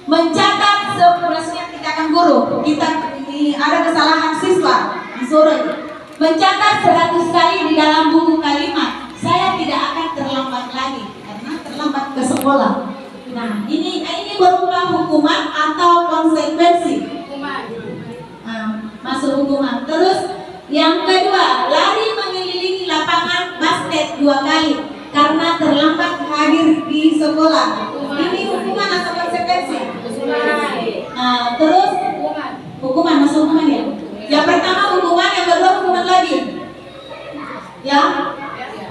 Mencatat sebenarnya tindakan guru. Kita ini ada kesalahan siswa disuruh mencatat 100 kali di dalam buku kalimat. Saya tidak akan terlambat lagi karena terlambat ke sekolah. Nah, ini berupa hukuman atau konsekuensi. Masuk hukuman. Terus yang kedua, lari mengelilingi lapangan basket 2 kali karena terlambat hadir di sekolah. Ini hukuman atau konsekuensi? Terus hukuman, masuk hukuman ya. Yang pertama hukuman, yang kedua hukuman lagi. Ya.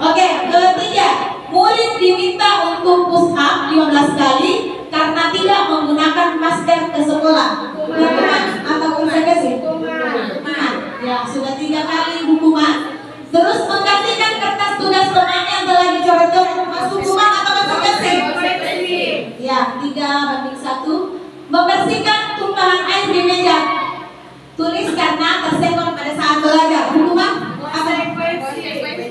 Oke, ketiga, murid diminta untuk push up 15 kali karena tidak menggunakan masker ke sekolah. Hukuman atau konsekuensi? Hukuman. Ya, sudah 3 kali hukuman. Terus menggantikan kertas tugas temannya yang telah dicoret-coret, masuk hukuman atau konsekuensi? Ya, 3/1. Membersihkan tumpahan air di meja tulis karena tersenggol pada saat belajar. Hukuman apa?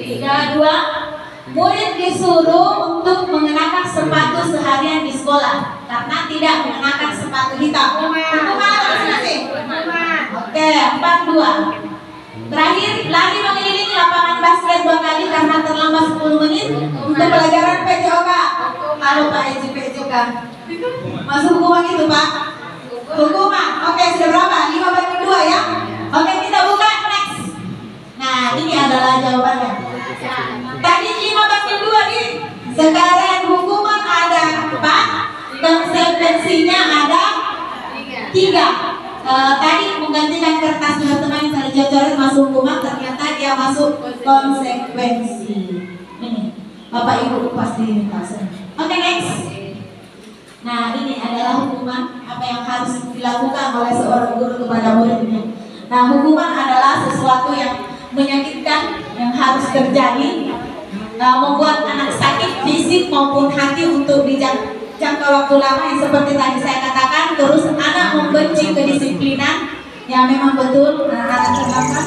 3, 2, Murid disuruh untuk mengenakan sepatu seharian di sekolah karena tidak mengenakan sepatu hitam. Hukuman atau masing-masing? Oke, 42. Terakhir, lari mengelilingi lapangan basket 2 kali karena terlambat 10 menit untuk pelajaran PJOK. Halo Pak PJOK. Masuk hukuman itu Pak? Hukuman. Oke, sudah berapa? 5/2 ya? Oke, kita buka next. Nah, ini adalah jawabannya. Tadi 5/2 nih. Sekarang hukuman ada 4, konsekuensinya ada 3. Tadi menggantikan kertas teman-teman yang tadi coret masuk hukuman, ternyata dia masuk konsekuensi. Ini Bapak Ibu pasti pasang. Oke, next. Nah, ini adalah hukuman apa yang harus dilakukan oleh seorang guru kepada muridnya. Nah, hukuman adalah sesuatu yang menyakitkan yang harus terjadi, membuat anak sakit fisik maupun hati untuk jangka waktu lama yang seperti tadi saya katakan. Terus anak membenci kedisiplinan yang memang betul anak terlambat.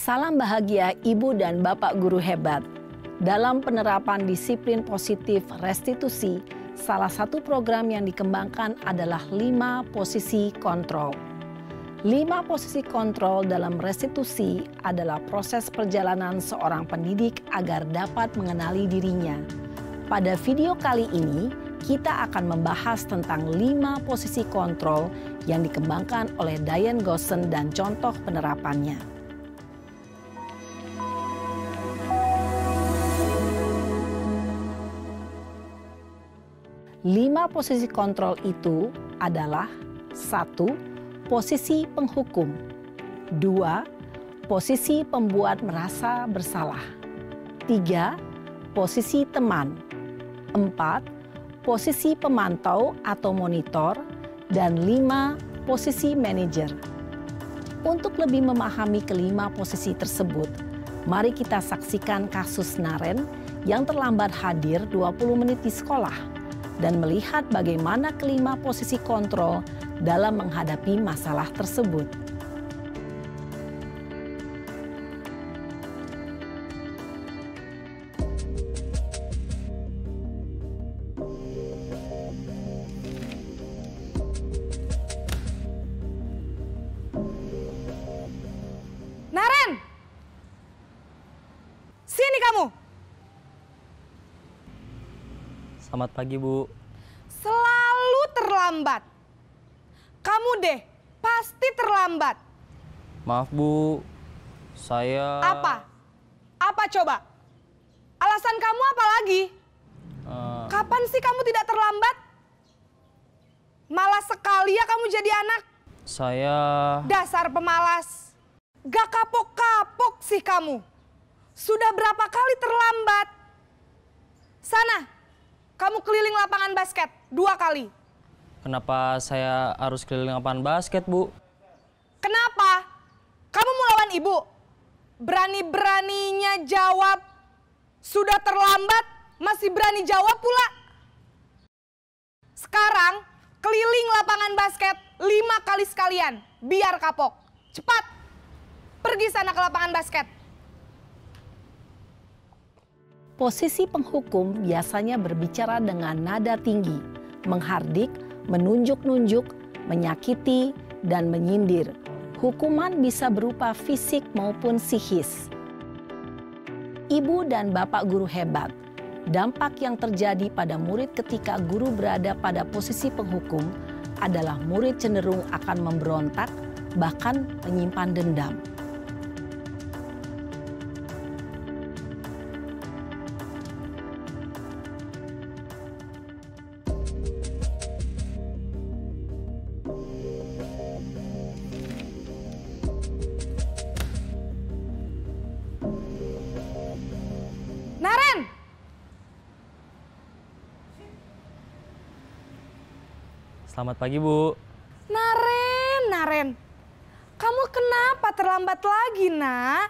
Salam bahagia Ibu dan Bapak guru hebat. Dalam penerapan disiplin positif restitusi, salah satu program yang dikembangkan adalah 5 posisi kontrol. 5 posisi kontrol dalam restitusi adalah proses perjalanan seorang pendidik agar dapat mengenali dirinya. Pada video kali ini, kita akan membahas tentang 5 posisi kontrol yang dikembangkan oleh Diane Gosson dan contoh penerapannya. 5 posisi kontrol itu adalah 1. Posisi penghukum, 2. Posisi pembuat merasa bersalah, 3. Posisi teman, 4. Posisi pemantau atau monitor, dan 5. Posisi manajer. Untuk lebih memahami kelima posisi tersebut, mari kita saksikan kasus Naren yang terlambat hadir 20 menit di sekolah dan melihat bagaimana kelima posisi kontrol dalam menghadapi masalah tersebut. Naren! Sini kamu! Selamat pagi, Bu. Selalu terlambat. Kamu deh, pasti terlambat. Maaf, Bu. Saya... Apa? Apa coba? Alasan kamu apa lagi? Kapan sih kamu tidak terlambat? Malas sekali ya kamu jadi anak. Saya... Dasar pemalas. Gak kapok-kapok sih kamu. Sudah berapa kali terlambat? Sana. Kamu keliling lapangan basket 2 kali. Kenapa saya harus keliling lapangan basket, Bu? Kenapa? Kamu mau lawan ibu? Berani-beraninya jawab. Sudah terlambat, masih berani jawab pula. Sekarang, keliling lapangan basket 5 kali sekalian. Biar kapok. Cepat. Pergi sana ke lapangan basket. Posisi penghukum biasanya berbicara dengan nada tinggi, menghardik, menunjuk-nunjuk, menyakiti, dan menyindir. Hukuman bisa berupa fisik maupun psikis. Ibu dan bapak guru hebat. Dampak yang terjadi pada murid ketika guru berada pada posisi penghukum adalah murid cenderung akan memberontak, bahkan menyimpan dendam. Naren! Selamat pagi, Bu. Naren. Kamu kenapa terlambat lagi, Nak?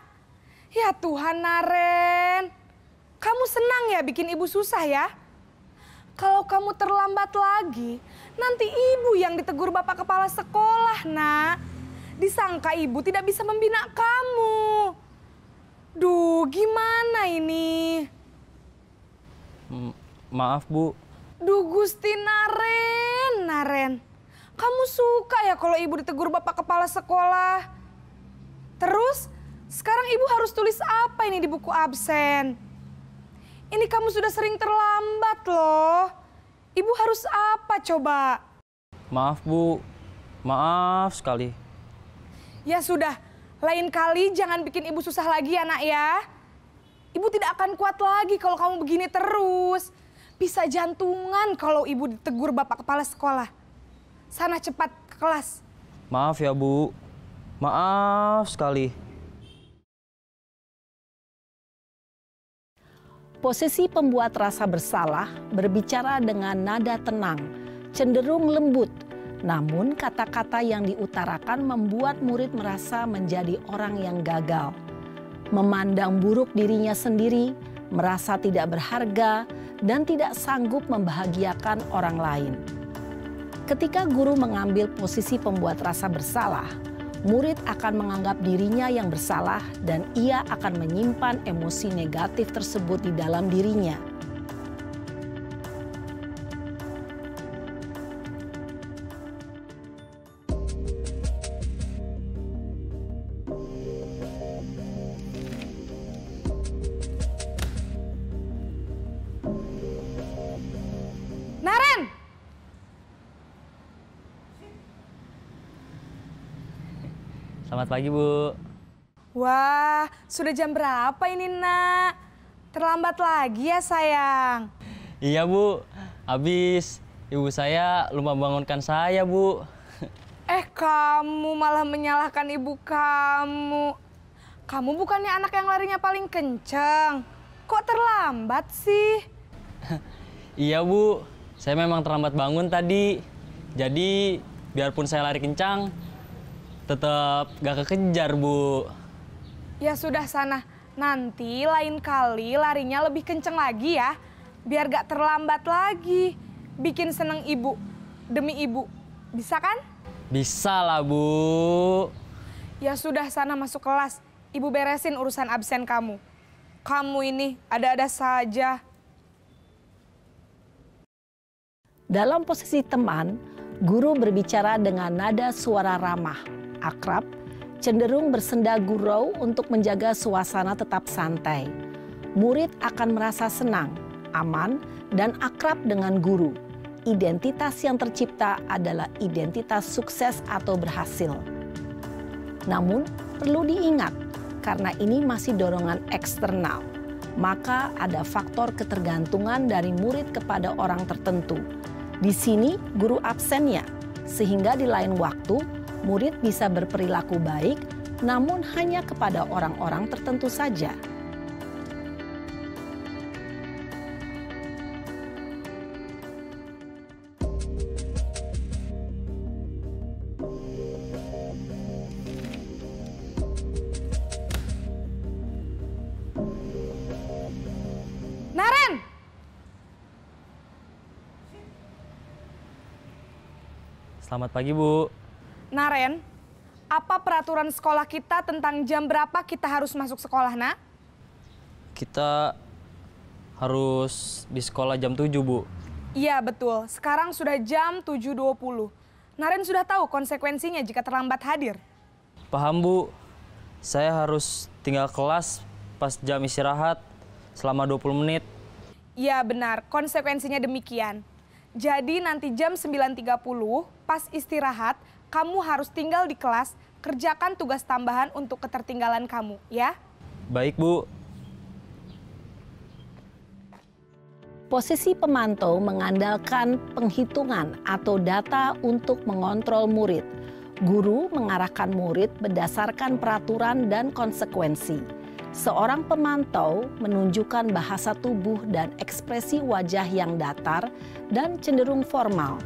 Ya Tuhan, Naren. Kamu senang ya bikin ibu susah ya? Kalau kamu terlambat lagi, nanti ibu yang ditegur bapak kepala sekolah, Nak. Disangka ibu tidak bisa membina kamu. Duh, gimana ini? Maaf, Bu. Duh, Gusti Naren. Kamu suka ya kalau ibu ditegur bapak kepala sekolah? Terus, sekarang ibu harus tulis apa ini di buku absen? Ini kamu sudah sering terlambat loh. Ibu harus apa coba? Maaf, Bu. Maaf sekali. Ya sudah, lain kali jangan bikin ibu susah lagi ya, Nak ya. Ibu tidak akan kuat lagi kalau kamu begini terus. Bisa jantungan kalau ibu ditegur bapak kepala sekolah. Sana cepat ke kelas. Maaf ya, Bu. Maaf sekali. Posisi pembuat rasa bersalah berbicara dengan nada tenang, cenderung lembut. Namun kata-kata yang diutarakan membuat murid merasa menjadi orang yang gagal. Memandang buruk dirinya sendiri, merasa tidak berharga, dan tidak sanggup membahagiakan orang lain. Ketika guru mengambil posisi pembuat rasa bersalah, murid akan menganggap dirinya yang bersalah dan ia akan menyimpan emosi negatif tersebut di dalam dirinya. Naren! Selamat pagi, Bu. Wah, sudah jam berapa ini, Nak? Terlambat lagi ya, sayang? Iya, Bu. Habis ibu saya lupa bangunkan saya, Bu. Kamu malah menyalahkan ibu kamu. Kamu bukannya anak yang larinya paling kenceng. Kok terlambat sih? Iya, Bu. Saya memang terlambat bangun tadi. Jadi, biarpun saya lari kencang, tetap gak kekejar, Bu. Ya sudah sana, nanti lain kali larinya lebih kenceng lagi ya. Biar gak terlambat lagi. Bikin seneng ibu, demi ibu. Bisa kan? Bisa lah, Bu. Ya sudah sana masuk kelas. Ibu beresin urusan absen kamu. Kamu ini ada-ada saja. Dalam posisi teman, guru berbicara dengan nada suara ramah, akrab, cenderung bersenda gurau untuk menjaga suasana tetap santai. Murid akan merasa senang, aman, dan akrab dengan guru. Identitas yang tercipta adalah identitas sukses atau berhasil. Namun, perlu diingat, karena ini masih dorongan eksternal, maka ada faktor ketergantungan dari murid kepada orang tertentu. Di sini guru absennya, sehingga di lain waktu murid bisa berperilaku baik, namun hanya kepada orang-orang tertentu saja. Naren! Selamat pagi, Bu. Naren, apa peraturan sekolah kita tentang jam berapa kita harus masuk sekolah, Nak? Kita harus di sekolah jam 7, Bu. Iya, betul. Sekarang sudah jam 7.20. Naren sudah tahu konsekuensinya jika terlambat hadir. Paham, Bu. Saya harus tinggal kelas pas jam istirahat selama 20 menit. Iya benar, konsekuensinya demikian. Jadi nanti jam 9.30 pas istirahat, kamu harus tinggal di kelas, kerjakan tugas tambahan untuk ketertinggalan kamu, ya? Baik, Bu. Posisi pemantau mengandalkan penghitungan atau data untuk mengontrol murid. Guru mengarahkan murid berdasarkan peraturan dan konsekuensi. Seorang pemantau menunjukkan bahasa tubuh dan ekspresi wajah yang datar dan cenderung formal.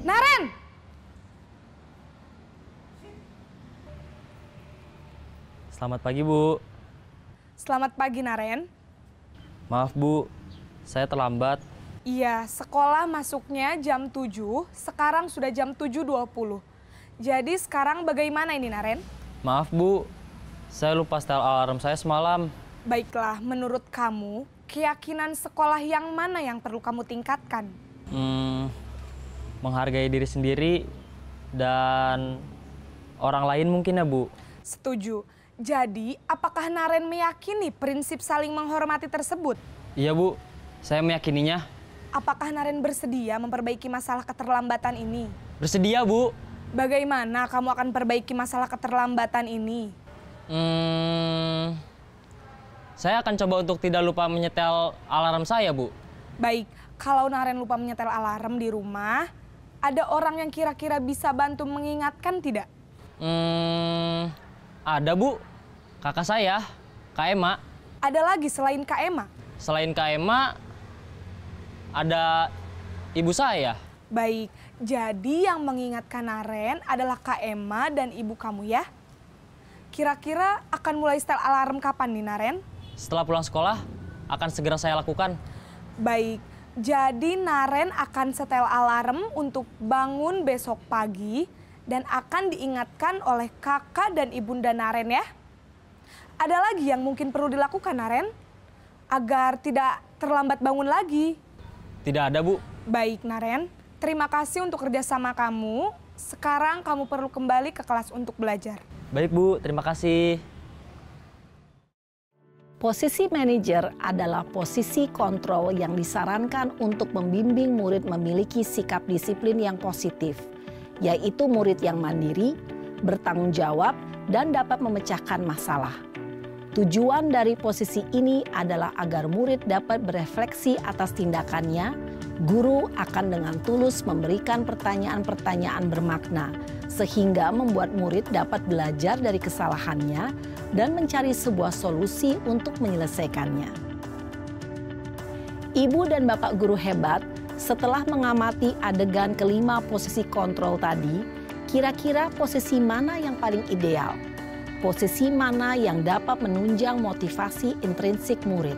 Naren! Selamat pagi, Bu. Selamat pagi, Naren. Maaf, Bu. Saya terlambat. Iya, sekolah masuknya jam 7, sekarang sudah jam 7.20. Jadi sekarang bagaimana ini, Naren? Maaf, Bu. Saya lupa setel alarm saya semalam. Baiklah, menurut kamu, keyakinan sekolah yang mana yang perlu kamu tingkatkan? Menghargai diri sendiri dan orang lain mungkin ya, Bu. Setuju. Jadi, apakah Naren meyakini prinsip saling menghormati tersebut? Iya, Bu. Saya meyakininya. Apakah Naren bersedia memperbaiki masalah keterlambatan ini? Bersedia, Bu. Bagaimana kamu akan perbaiki masalah keterlambatan ini? Saya akan coba untuk tidak lupa menyetel alarm saya, Bu. Baik, kalau Naren lupa menyetel alarm di rumah, ada orang yang kira-kira bisa bantu mengingatkan tidak? Ada, Bu. Kakak saya, Kak Ema. Ada lagi selain Kak Ema? Selain Kak Ema, ada ibu saya. Baik, jadi yang mengingatkan Naren adalah Kak Ema dan ibu kamu ya? Kira-kira akan mulai setel alarm kapan nih, Naren? Setelah pulang sekolah, akan segera saya lakukan. Baik, jadi Naren akan setel alarm untuk bangun besok pagi dan akan diingatkan oleh kakak dan ibunda Naren ya. Ada lagi yang mungkin perlu dilakukan, Naren? Agar tidak terlambat bangun lagi. Tidak ada, Bu. Baik, Naren. Terima kasih untuk kerjasama kamu. Sekarang kamu perlu kembali ke kelas untuk belajar. Baik, Bu. Terima kasih. Posisi manajer adalah posisi kontrol yang disarankan untuk membimbing murid memiliki sikap disiplin yang positif, yaitu murid yang mandiri, bertanggung jawab, dan dapat memecahkan masalah. Tujuan dari posisi ini adalah agar murid dapat berefleksi atas tindakannya. Guru akan dengan tulus memberikan pertanyaan-pertanyaan bermakna, sehingga membuat murid dapat belajar dari kesalahannya dan mencari sebuah solusi untuk menyelesaikannya. Ibu dan bapak guru hebat, setelah mengamati adegan kelima posisi kontrol tadi, kira-kira posisi mana yang paling ideal? Posisi mana yang dapat menunjang motivasi intrinsik murid?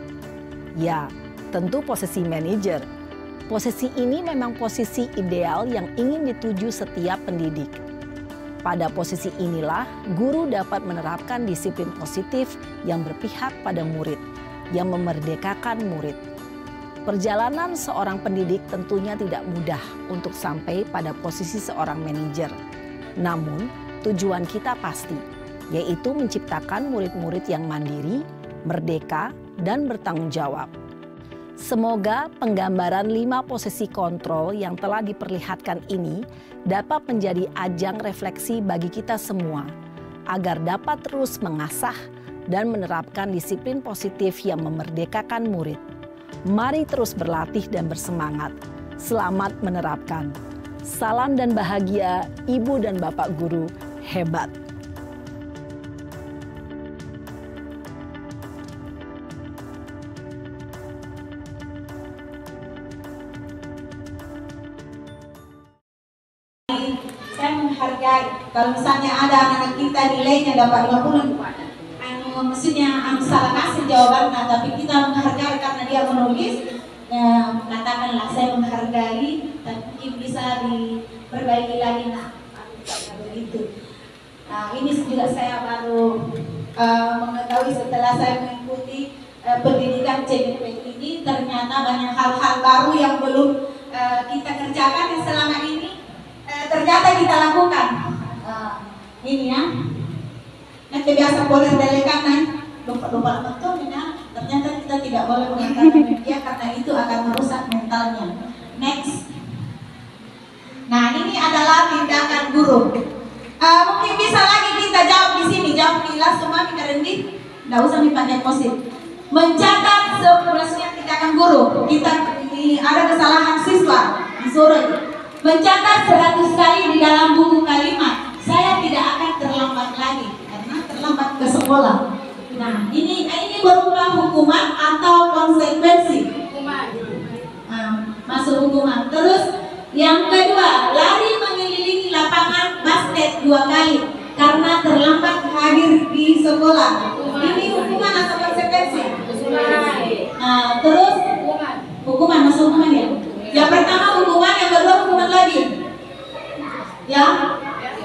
Ya, tentu posisi manajer. Posisi ini memang posisi ideal yang ingin dituju setiap pendidik. Pada posisi inilah, guru dapat menerapkan disiplin positif yang berpihak pada murid, yang memerdekakan murid. Perjalanan seorang pendidik tentunya tidak mudah untuk sampai pada posisi seorang manajer. Namun, tujuan kita pasti, yaitu menciptakan murid-murid yang mandiri, merdeka, dan bertanggung jawab. Semoga penggambaran 5 posisi kontrol yang telah diperlihatkan ini dapat menjadi ajang refleksi bagi kita semua, agar dapat terus mengasah dan menerapkan disiplin positif yang memerdekakan murid. Mari terus berlatih dan bersemangat. Selamat menerapkan. Salam dan bahagia, Ibu dan Bapak Guru hebat. Saya menghargai kalau misalnya ada anak kita nilainya dapat 50, maksudnya salah kasih jawabannya, tapi kita menghargai karena dia menulis. Katakanlah saya menghargai, tapi mungkin bisa diperbaiki lagi, nah begitu. Nah ini juga saya baru mengetahui setelah saya mengikuti pendidikan CNP ini, ternyata banyak hal-hal baru yang belum kita kerjakan yang selama ini ternyata kita lakukan. Ini ya, nanti biasa boleh delekan nih, lupa betul ya. Ternyata kita tidak boleh mengatakan media karena itu akan merusak mentalnya. Next. Nah, ini adalah tindakan guru. Mungkin bisa lagi kita jawab di sini, jawab kilas semua kita rendi, nggak usah dipakai posit. Mencatat sebenarnya tindakan guru. Kita ini ada kesalahan siswa disuruh mencatat 100 kali di dalam buku kalimat. Saya tidak akan terlambat lagi karena terlambat ke sekolah. Nah, ini berupa hukuman atau konsekuensi. Masuk hukuman. Terus yang kedua, lari mengelilingi lapangan basket 2 kali karena terlambat hadir di sekolah. Ini hukuman atau konsekuensi? Terus hukuman, masuk hukuman ya. Yang pertama hukuman, yang kedua hukuman lagi. Ya.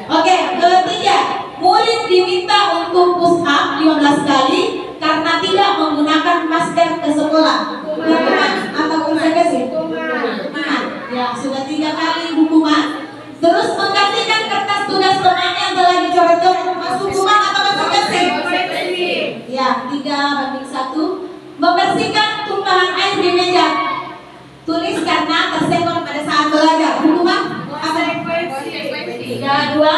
Oke, ketiga, murid diminta untuk push up 15 kali karena tidak menggunakan masker ke sekolah. Hukuman atau konsekuensi? Ya, sudah 3 kali hukuman. Terus menggantikan kertas tugas teman yang telah dicoret-coret. Masuk hukuman atau konsekuensi? Ya, 3/1. Membersihkan tumpahan air di meja tulis karena tersenggol pada saat belajar. Hukuman apa? Kedua,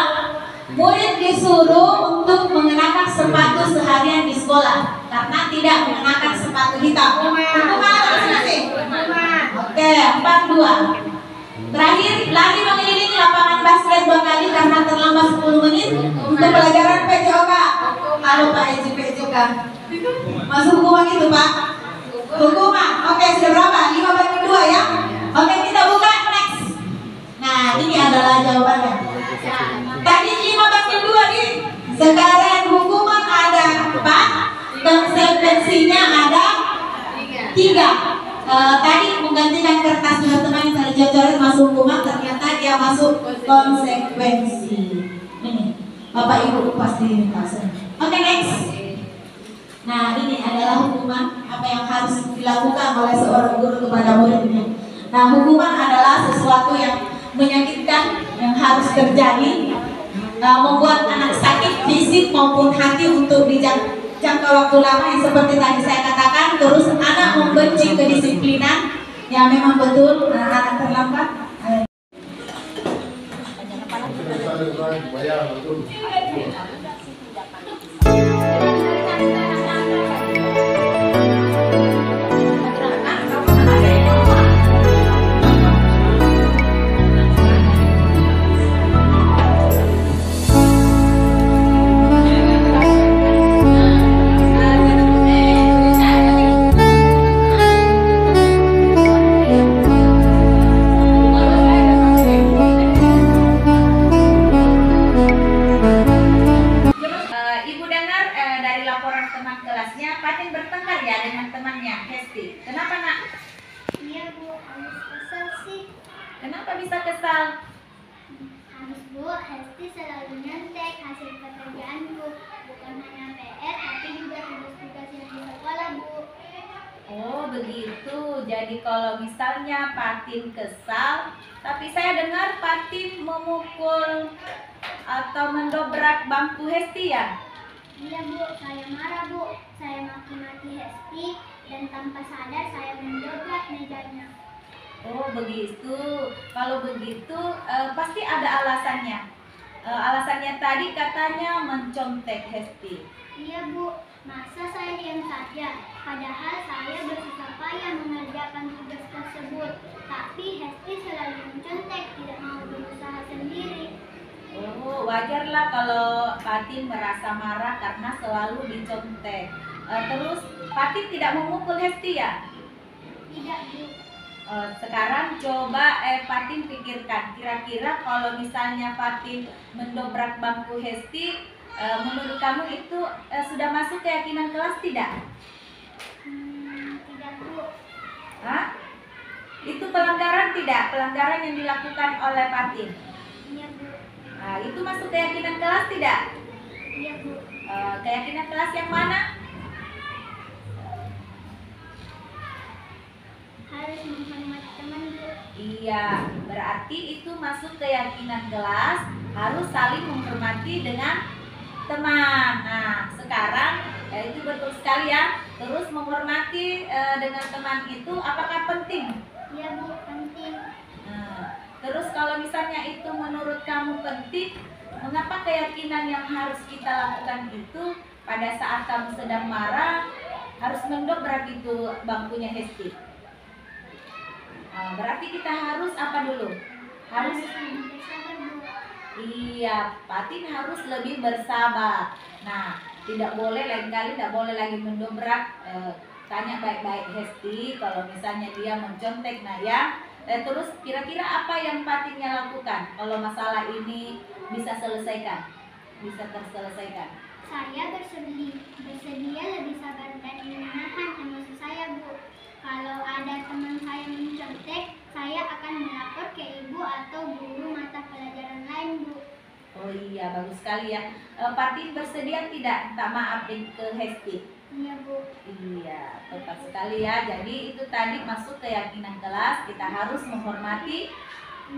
murid disuruh untuk mengenakan sepatu seharian di sekolah karena tidak mengenakan sepatu hitam. Hukuman atau konsekuensi? Oke, 42. Terakhir, lari mengelilingi lapangan basket 2 kali karena terlambat 10 menit untuk pelajaran PJOK. Halo Pak PJOK. Masuk hukuman itu Pak? Hukuman. Oke, sudah berapa? 5/2 ya? Oke, kita buka next. Nah, ini adalah jawabannya. Tadi 5/2 nih. Sekarang hukuman ada 4, konsekuensinya ada 3. Tadi menggantikan kertas tugas teman yang tadi coret masuk hukuman, ternyata dia masuk konsekuensi. Ini Bapak Ibu pasti tahu. Oke, next. Nah, ini adalah hukuman apa yang harus dilakukan oleh seorang guru kepada muridnya. Nah, hukuman adalah sesuatu yang menyakitkan yang harus terjadi, membuat anak sakit fisik maupun hati untuk jangka waktu lama yang seperti tadi saya katakan. Terus anak membenci kedisiplinan yang memang betul anak terlambat. Kenapa bisa kesal? Habis Bu, Hesti selalu nyontek hasil pekerjaanku. Bukan hanya PR, tapi juga tugas-tugas yang di sekolah, Bu. Oh begitu, jadi kalau misalnya Patin kesal, tapi saya dengar Patin memukul atau mendobrak bangku Hesti ya? Iya Bu, saya marah Bu. Saya maki-maki Hesti dan tanpa sadar saya mendobrak mejanya. Oh begitu, kalau begitu pasti ada alasannya. Alasannya tadi katanya mencontek Hesti. Iya Bu, masa saya diam saja? Padahal saya berusaha payah mengerjakan tugas tersebut. Tapi Hesti selalu mencontek, tidak mau berusaha sendiri. Oh, wajarlah kalau Patin merasa marah karena selalu dicontek. Terus Patin tidak memukul Hesti ya? Tidak Bu. Sekarang coba Patin pikirkan, kira-kira kalau misalnya Patin mendobrak bangku Hesti, menurut kamu itu sudah masuk keyakinan kelas tidak? Tidak Bu. Hah? Itu pelanggaran tidak? Pelanggaran yang dilakukan oleh Patin? Iya Bu. Nah, itu masuk keyakinan kelas tidak? Iya Bu. Keyakinan kelas yang mana? Harus menghormati teman, Bu. Iya, berarti itu masuk keyakinan kelas harus saling menghormati dengan teman. Nah, sekarang itu betul sekali ya. Terus menghormati dengan teman itu apakah penting? Iya, Bu, penting. Terus kalau misalnya itu menurut kamu penting, mengapa keyakinan yang harus kita lakukan itu pada saat kamu sedang marah harus mendobrak itu bangkunya Hesti? Berarti kita harus apa dulu? Harus bersabar, Bu. Iya, Fatin harus lebih bersabar. Nah, tidak boleh lain kali tidak boleh lagi mendobrak. Tanya baik-baik Hesti kalau misalnya dia mencontek, nah ya. Terus kira-kira apa yang Fatinnya lakukan kalau masalah ini bisa terselesaikan? Saya bersedia lebih sabar dan menahan emosi saya, Bu. Kalau ada teman saya mencontek, saya akan melapor ke ibu atau guru mata pelajaran lain, Bu. Oh iya, bagus sekali ya. Fatin bersedia tidak minta maaf ke Hesti? Iya, Bu. Iya, tepat sekali ya. Jadi itu tadi masuk keyakinan kelas, kita harus menghormati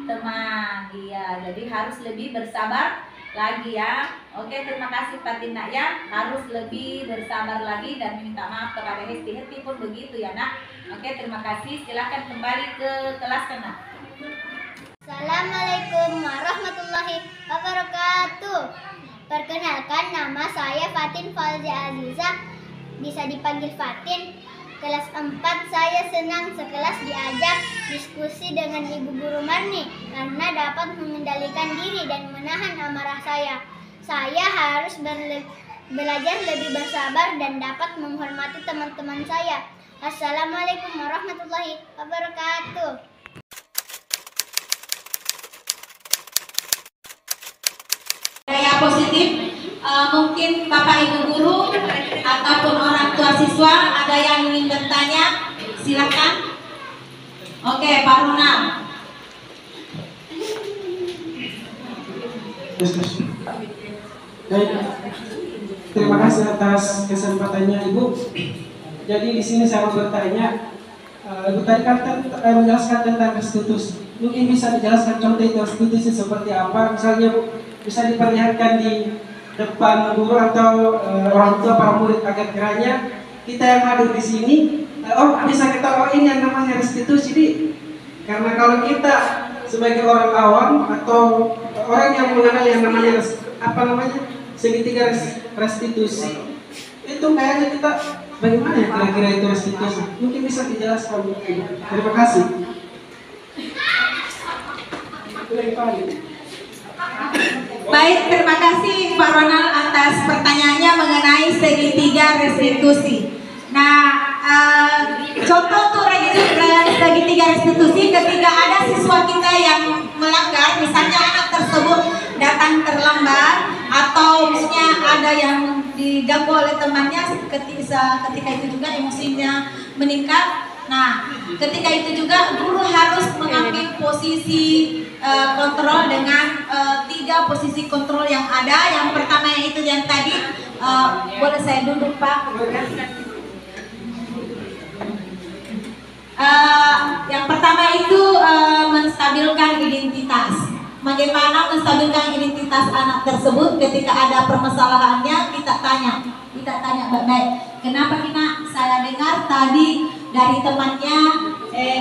teman. Iya, jadi harus lebih bersabar lagi ya. Oke, terima kasih Fatin nak ya. Harus lebih bersabar lagi dan minta maaf kepada Hesti. Hesti pun begitu ya nak. Oke, terima kasih. Silakan kembali ke kelas nak. Assalamualaikum warahmatullahi wabarakatuh. Perkenalkan, nama saya Fatin Fauzia Aziza. Bisa dipanggil Fatin. Kelas 4, saya senang sekelas diajak diskusi dengan Ibu Guru Marni karena dapat mengendalikan diri dan menahan amarah saya. Saya harus belajar lebih bersabar dan dapat menghormati teman-teman saya. Assalamualaikum warahmatullahi wabarakatuh. Gaya positif, mungkin Bapak Ibu Guru ataupun orang tua siswa ada yang ingin bertanya, silakan. Oke, Pak Ronald. Baik, terima kasih atas kesempatannya Ibu. Jadi di sini saya mau bertanya, Ibu tadi kan menjelaskan tentang restitusi. Mungkin bisa dijelaskan contoh restitusi seperti apa? Misalnya Bu, bisa diperlihatkan di depan guru atau orang tua para murid agar kiranya kita yang hadir di sini, bisa kita ini yang namanya restitusi. Karena kalau kita sebagai orang awam atau orang yang mengenal yang namanya segitiga restitusi, itu kayaknya kita bagaimana ya kira-kira itu restitusi? Mungkin bisa dijelaskan. Terima kasih. Baik, terima kasih Pak Ronald atas pertanyaannya mengenai segitiga restitusi. Nah, contoh untuk segitiga restitusi ketika ada siswa kita yang melanggar, misalnya anak tersebut datang terlambat atau misalnya ada yang diganggu oleh temannya, ketika itu juga emosinya meningkat. Nah, ketika itu juga guru harus mengambil posisi kontrol dengan 3 posisi kontrol yang ada. Yang pertama itu yang tadi, boleh saya duduk Pak? Yang pertama itu menstabilkan identitas. Bagaimana menstabilkan identitas anak tersebut ketika ada permasalahannya? Kita tanya baik-baik. Kenapa Kina? Saya dengar tadi dari temannya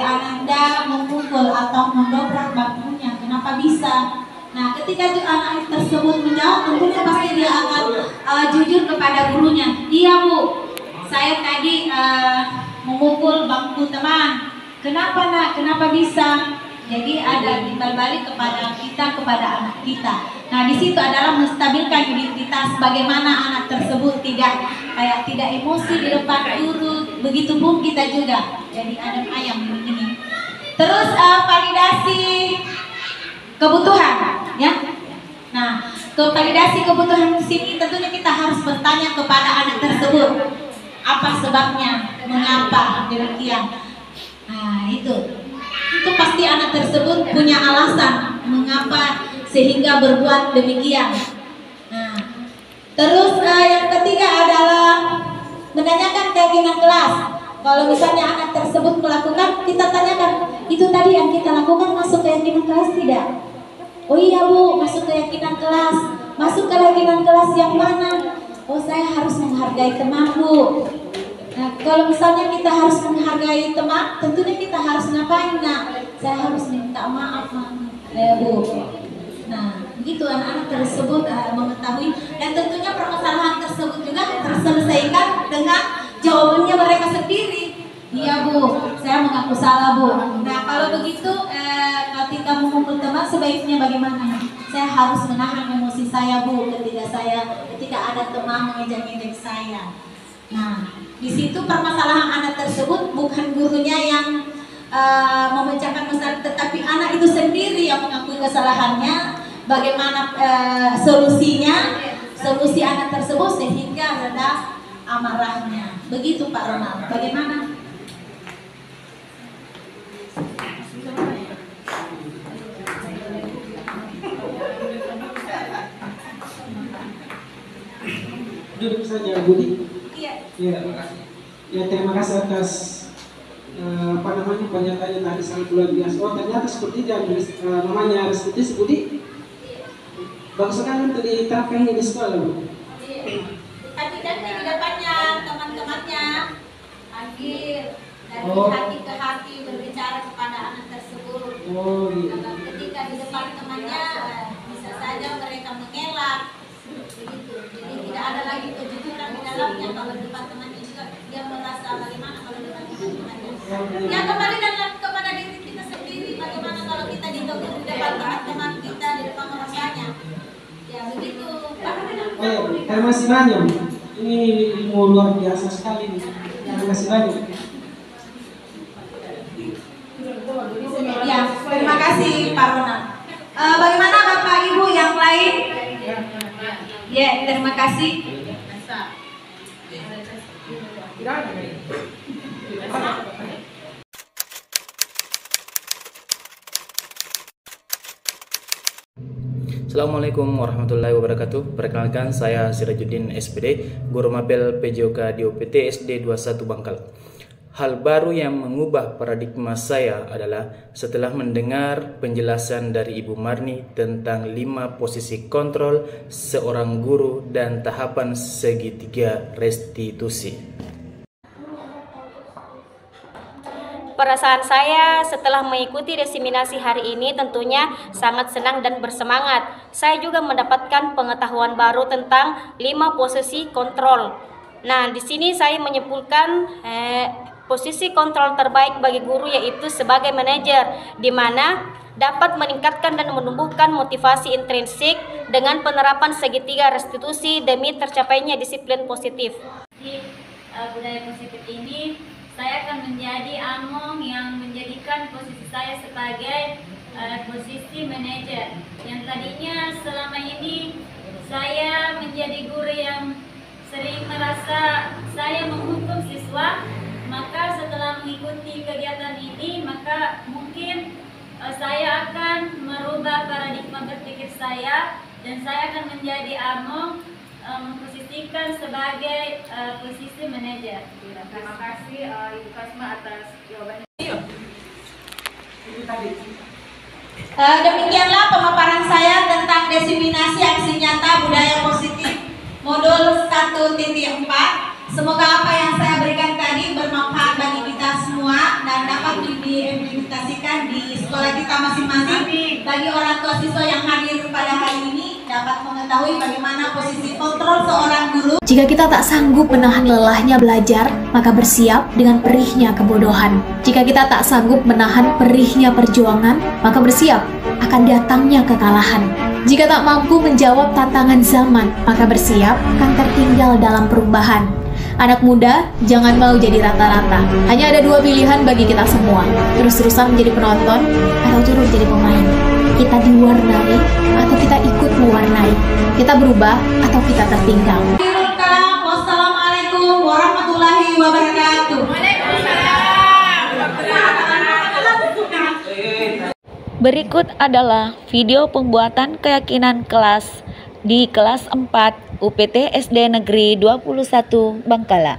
Ananda memukul atau mendobrak bangkunya. Kenapa bisa? Nah, ketika anak tersebut menjawab, tentunya pasti dia akan jujur kepada gurunya. Iya Bu, saya tadi memukul bangku teman. Kenapa nak? Kenapa bisa? Jadi ada timbal balik kepada kita, kepada anak kita. Nah, di situ adalah menstabilkan identitas. Bagaimana anak tersebut tidak emosi di depan guru. Begitupun kita juga. Jadi adem ayam begini. Terus validasi kebutuhan, ya. Nah, validasi kebutuhan di sini tentunya kita harus bertanya kepada anak tersebut. Apa sebabnya? Mengapa demikian? Nah, itu pasti anak tersebut punya alasan mengapa sehingga berbuat demikian. Nah, Terus yang ketiga adalah menanyakan keyakinan kelas. Kalau misalnya anak tersebut melakukan, kita tanyakan, itu tadi yang kita lakukan masuk keyakinan kelas tidak? Oh iya Bu, masuk keyakinan kelas. Masuk keyakinan kelas yang mana? Oh saya harus menghargai teman Bu. Nah kalau misalnya kita harus menghargai teman, tentunya kita harus ngapain? Nah saya harus minta maaf Bu. Nah begitu anak-anak tersebut mengetahui, dan tentunya permasalahan tersebut juga terselesaikan dengan jawabannya mereka sendiri. Iya Bu, saya mengaku salah Bu. Nah kalau begitu ketika mengumpul teman sebaiknya bagaimana? Saya harus menahan emosi saya Bu ketika ada teman mengejek-ngejek saya. Nah di situ permasalahan anak tersebut bukan gurunya yang memecahkan masalah, tetapi anak itu sendiri yang mengakui kesalahannya. Bagaimana solusi anak tersebut sehingga reda amarahnya. Begitu Pak Ronald. Bagaimana? Duduk saja Budi. Iya. Ya, ya terima kasih atas pernyataannya tadi sangat luar biasa. Oh ternyata seperti itu yang namanya restitusi Budi. Bagus sekali untuk diterapkan di sekolah Bu. Hati di depannya teman-temannya hadir dari hati ke hati berbicara kepada anak tersebut. Oh iya. Ketika di depan temannya bisa saja mereka mengelak begitu. Jadi tidak ada lagi kejujuran di dalamnya. Kalau di depan temannya juga dia merasa bagaimana kalau di depan temannya. Ya kembali kepada diri kita sendiri. Bagaimana kalau kita ditegur di depan teman-teman kita, di depan orang banyak. Ya begitu Pak. Terima kasih banyak. Ini ilmu luar biasa sekali nih. Terima kasih banyak. Ya, terima kasih Pak Ronald. Bagaimana Bapak Ibu yang lain? Ya, terima kasih. Assalamualaikum warahmatullahi wabarakatuh. Perkenalkan saya Sirajuddin SPD, Guru Mapel PJOK DOPT SD 21 Bangkal. Hal baru yang mengubah paradigma saya adalah setelah mendengar penjelasan dari Ibu Marni tentang 5 posisi kontrol seorang guru dan tahapan segitiga restitusi. Perasaan saya setelah mengikuti diseminasi hari ini tentunya sangat senang dan bersemangat. Saya juga mendapatkan pengetahuan baru tentang 5 posisi kontrol. Nah, di sini saya menyimpulkan posisi kontrol terbaik bagi guru yaitu sebagai manajer, di mana dapat meningkatkan dan menumbuhkan motivasi intrinsik dengan penerapan segitiga restitusi demi tercapainya disiplin positif. Budaya positif ini saya akan menjadi among yang menjadikan posisi saya sebagai posisi manajer. Yang tadinya selama ini saya menjadi guru yang sering merasa saya menghukum siswa, maka setelah mengikuti kegiatan ini maka mungkin saya akan merubah paradigma berpikir saya dan saya akan menjadi among memposisikan sebagai posisi manajer. Terima kasih Ibu Kasma atas jawabannya. Demikianlah pemaparan saya tentang diseminasi aksi nyata budaya positif modul 1.4. Semoga apa yang saya berikan tadi bermanfaat bagi kita semua dan dapat diimplementasikan di sekolah kita masing-masing. Bagi orang tua siswa yang hadir pada hari ini dapat mengetahui bagaimana posisi kontrol seorang guru. Jika kita tak sanggup menahan lelahnya belajar, maka bersiap dengan perihnya kebodohan. Jika kita tak sanggup menahan perihnya perjuangan, maka bersiap akan datangnya kekalahan. Jika tak mampu menjawab tantangan zaman, maka bersiap akan tertinggal dalam perubahan. Anak muda, jangan mau jadi rata-rata. Hanya ada 2 pilihan bagi kita semua. Terus-terusan menjadi penonton atau turut jadi pemain. Kita diwarnai atau kita ikut mewarnai. Kita berubah atau kita tertinggal. Wassalamualaikum warahmatullahi wabarakatuh. Berikut adalah video pembuatan keyakinan kelas di kelas 4 UPT SD Negeri 21 Bangkala.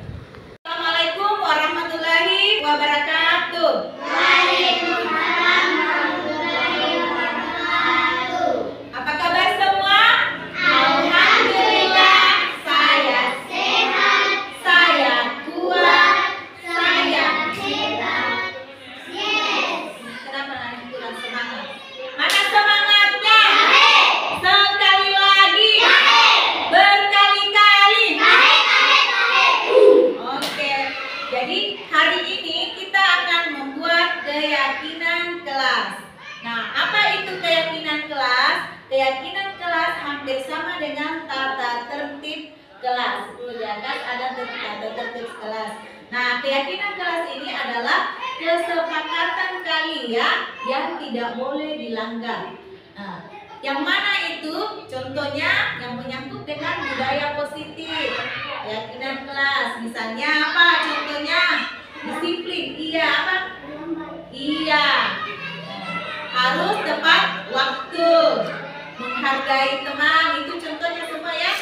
Assalamualaikum warahmatullahi wabarakatuh. Waalaikumsalam warahmatullahi wabarakatuh. Apa kabar semua? Alhamdulillah, saya sehat, saya kuat, saya hebat. Yes. Kenapa nanti kurang semangat? Mana semangatnya? Sekali lagi. Berkali-kali. Oke. Jadi hari ini kita akan membuat keyakinan kelas. Nah, apa itu keyakinan kelas? Keyakinan kelas hampir sama dengan tata tertib kelas. Ya kan, ada tata tertib kelas. Nah, keyakinan kelas ini adalah kesepakatan kalian yang tidak boleh dilanggar. Nah, yang mana itu? Contohnya yang menyangkut dengan budaya positif. Keyakinan kelas, misalnya apa? Contohnya disiplin. Iya apa? Iya. Harus tepat waktu. Menghargai teman, itu contohnya semua ya.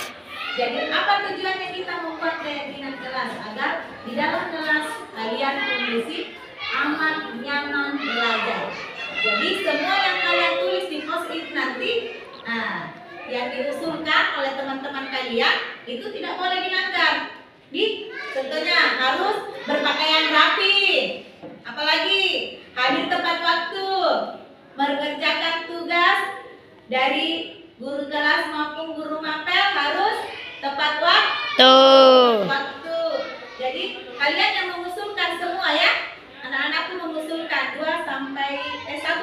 Jadi apa tujuannya kita membuat keyakinan kelas? Agar di dalam kelas kalian kondusif, aman, nyaman belajar. Jadi semua yang kalian tulis di post-it nanti, nah, yang diusulkan oleh teman-teman kalian itu tidak boleh dilanggar. Contohnya harus berpakaian rapi, apalagi hadir tepat waktu, mengerjakan tugas dari guru kelas maupun guru mapel harus tepat waktu. Jadi kalian yang mengusulkan semua ya, anak-anakku mengusulkan 1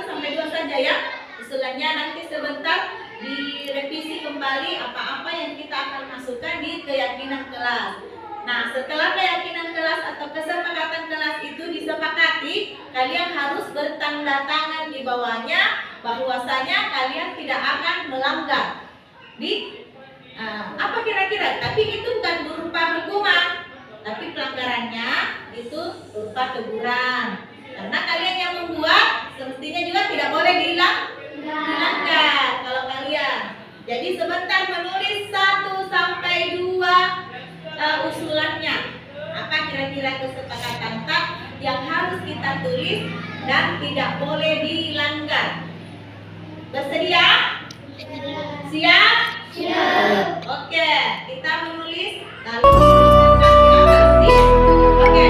sampai 2 saja ya. Usulannya nanti sebentar direvisi kembali apa-apa yang kita akan masukkan di keyakinan kelas. Nah, setelah keyakinan kelas atau kesepakatan kelas itu disepakati, kalian harus bertanda tangan di bawahnya bahwasanya kalian tidak akan melanggar. Apa kira-kira? Tapi itu bukan berupa hukuman, tapi pelanggarannya itu berupa teguran. Karena kalian yang membuat, semestinya juga tidak boleh dilanggar kalau kalian. Jadi sebentar menulis 1 sampai 2 usulannya. Apa kira-kira kesepakatan yang harus kita tulis dan tidak boleh dilanggar? Bersedia? Siap? Siap. Oke, kita menulis lalu oke.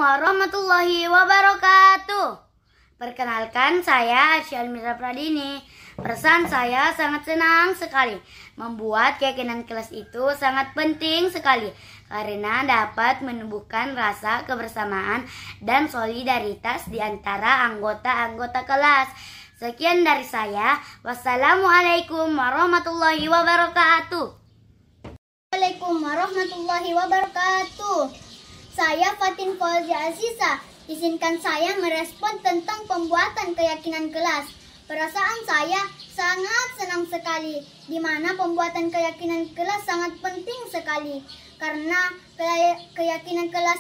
warahmatullahi wabarakatuh. Perkenalkan, saya Arsy Almira Pradini. Perasaan saya sangat senang sekali. Membuat keyakinan kelas itu sangat penting sekali karena dapat menumbuhkan rasa kebersamaan dan solidaritas di antara anggota-anggota kelas. Sekian dari saya. Wassalamualaikum warahmatullahi wabarakatuh. Waalaikumsalam warahmatullahi wabarakatuh. Saya Fatin Fauzia Aziza. Izinkan saya merespon tentang pembuatan keyakinan kelas. Perasaan saya sangat senang sekali, di mana pembuatan keyakinan kelas sangat penting sekali. Karena keyakinan kelas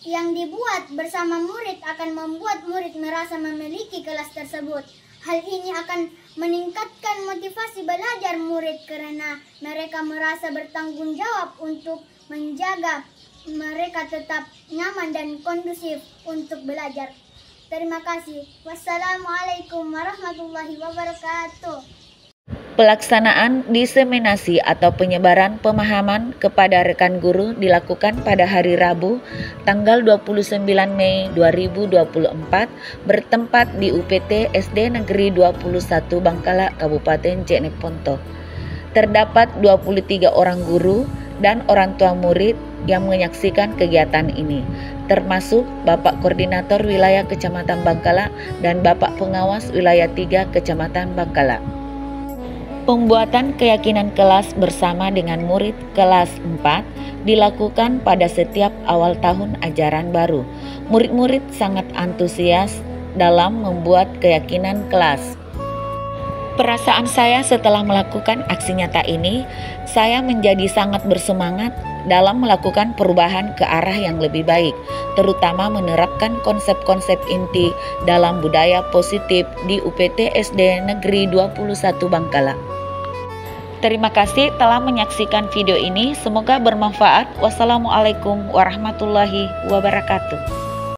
yang dibuat bersama murid akan membuat murid merasa memiliki kelas tersebut. Hal ini akan meningkatkan motivasi belajar murid karena mereka merasa bertanggung jawab untuk menjaga mereka tetap nyaman dan kondusif untuk belajar. Terima kasih. Wassalamualaikum warahmatullahi wabarakatuh. Pelaksanaan diseminasi atau penyebaran pemahaman kepada rekan guru dilakukan pada hari Rabu, tanggal 29 Mei 2024, bertempat di UPT SD Negeri 21 Bangkala, Kabupaten Jeneponto. Terdapat 23 orang guru dan orang tua murid yang menyaksikan kegiatan ini, termasuk Bapak Koordinator Wilayah Kecamatan Bangkala dan Bapak Pengawas Wilayah 3 Kecamatan Bangkala. Pembuatan keyakinan kelas bersama dengan murid kelas 4 dilakukan pada setiap awal tahun ajaran baru. Murid-murid sangat antusias dalam membuat keyakinan kelas. Perasaan saya setelah melakukan aksi nyata ini, saya menjadi sangat bersemangat dalam melakukan perubahan ke arah yang lebih baik, terutama menerapkan konsep-konsep inti dalam budaya positif di UPT SD Negeri 21 Bangkala. Terima kasih telah menyaksikan video ini, semoga bermanfaat. Wassalamualaikum warahmatullahi wabarakatuh.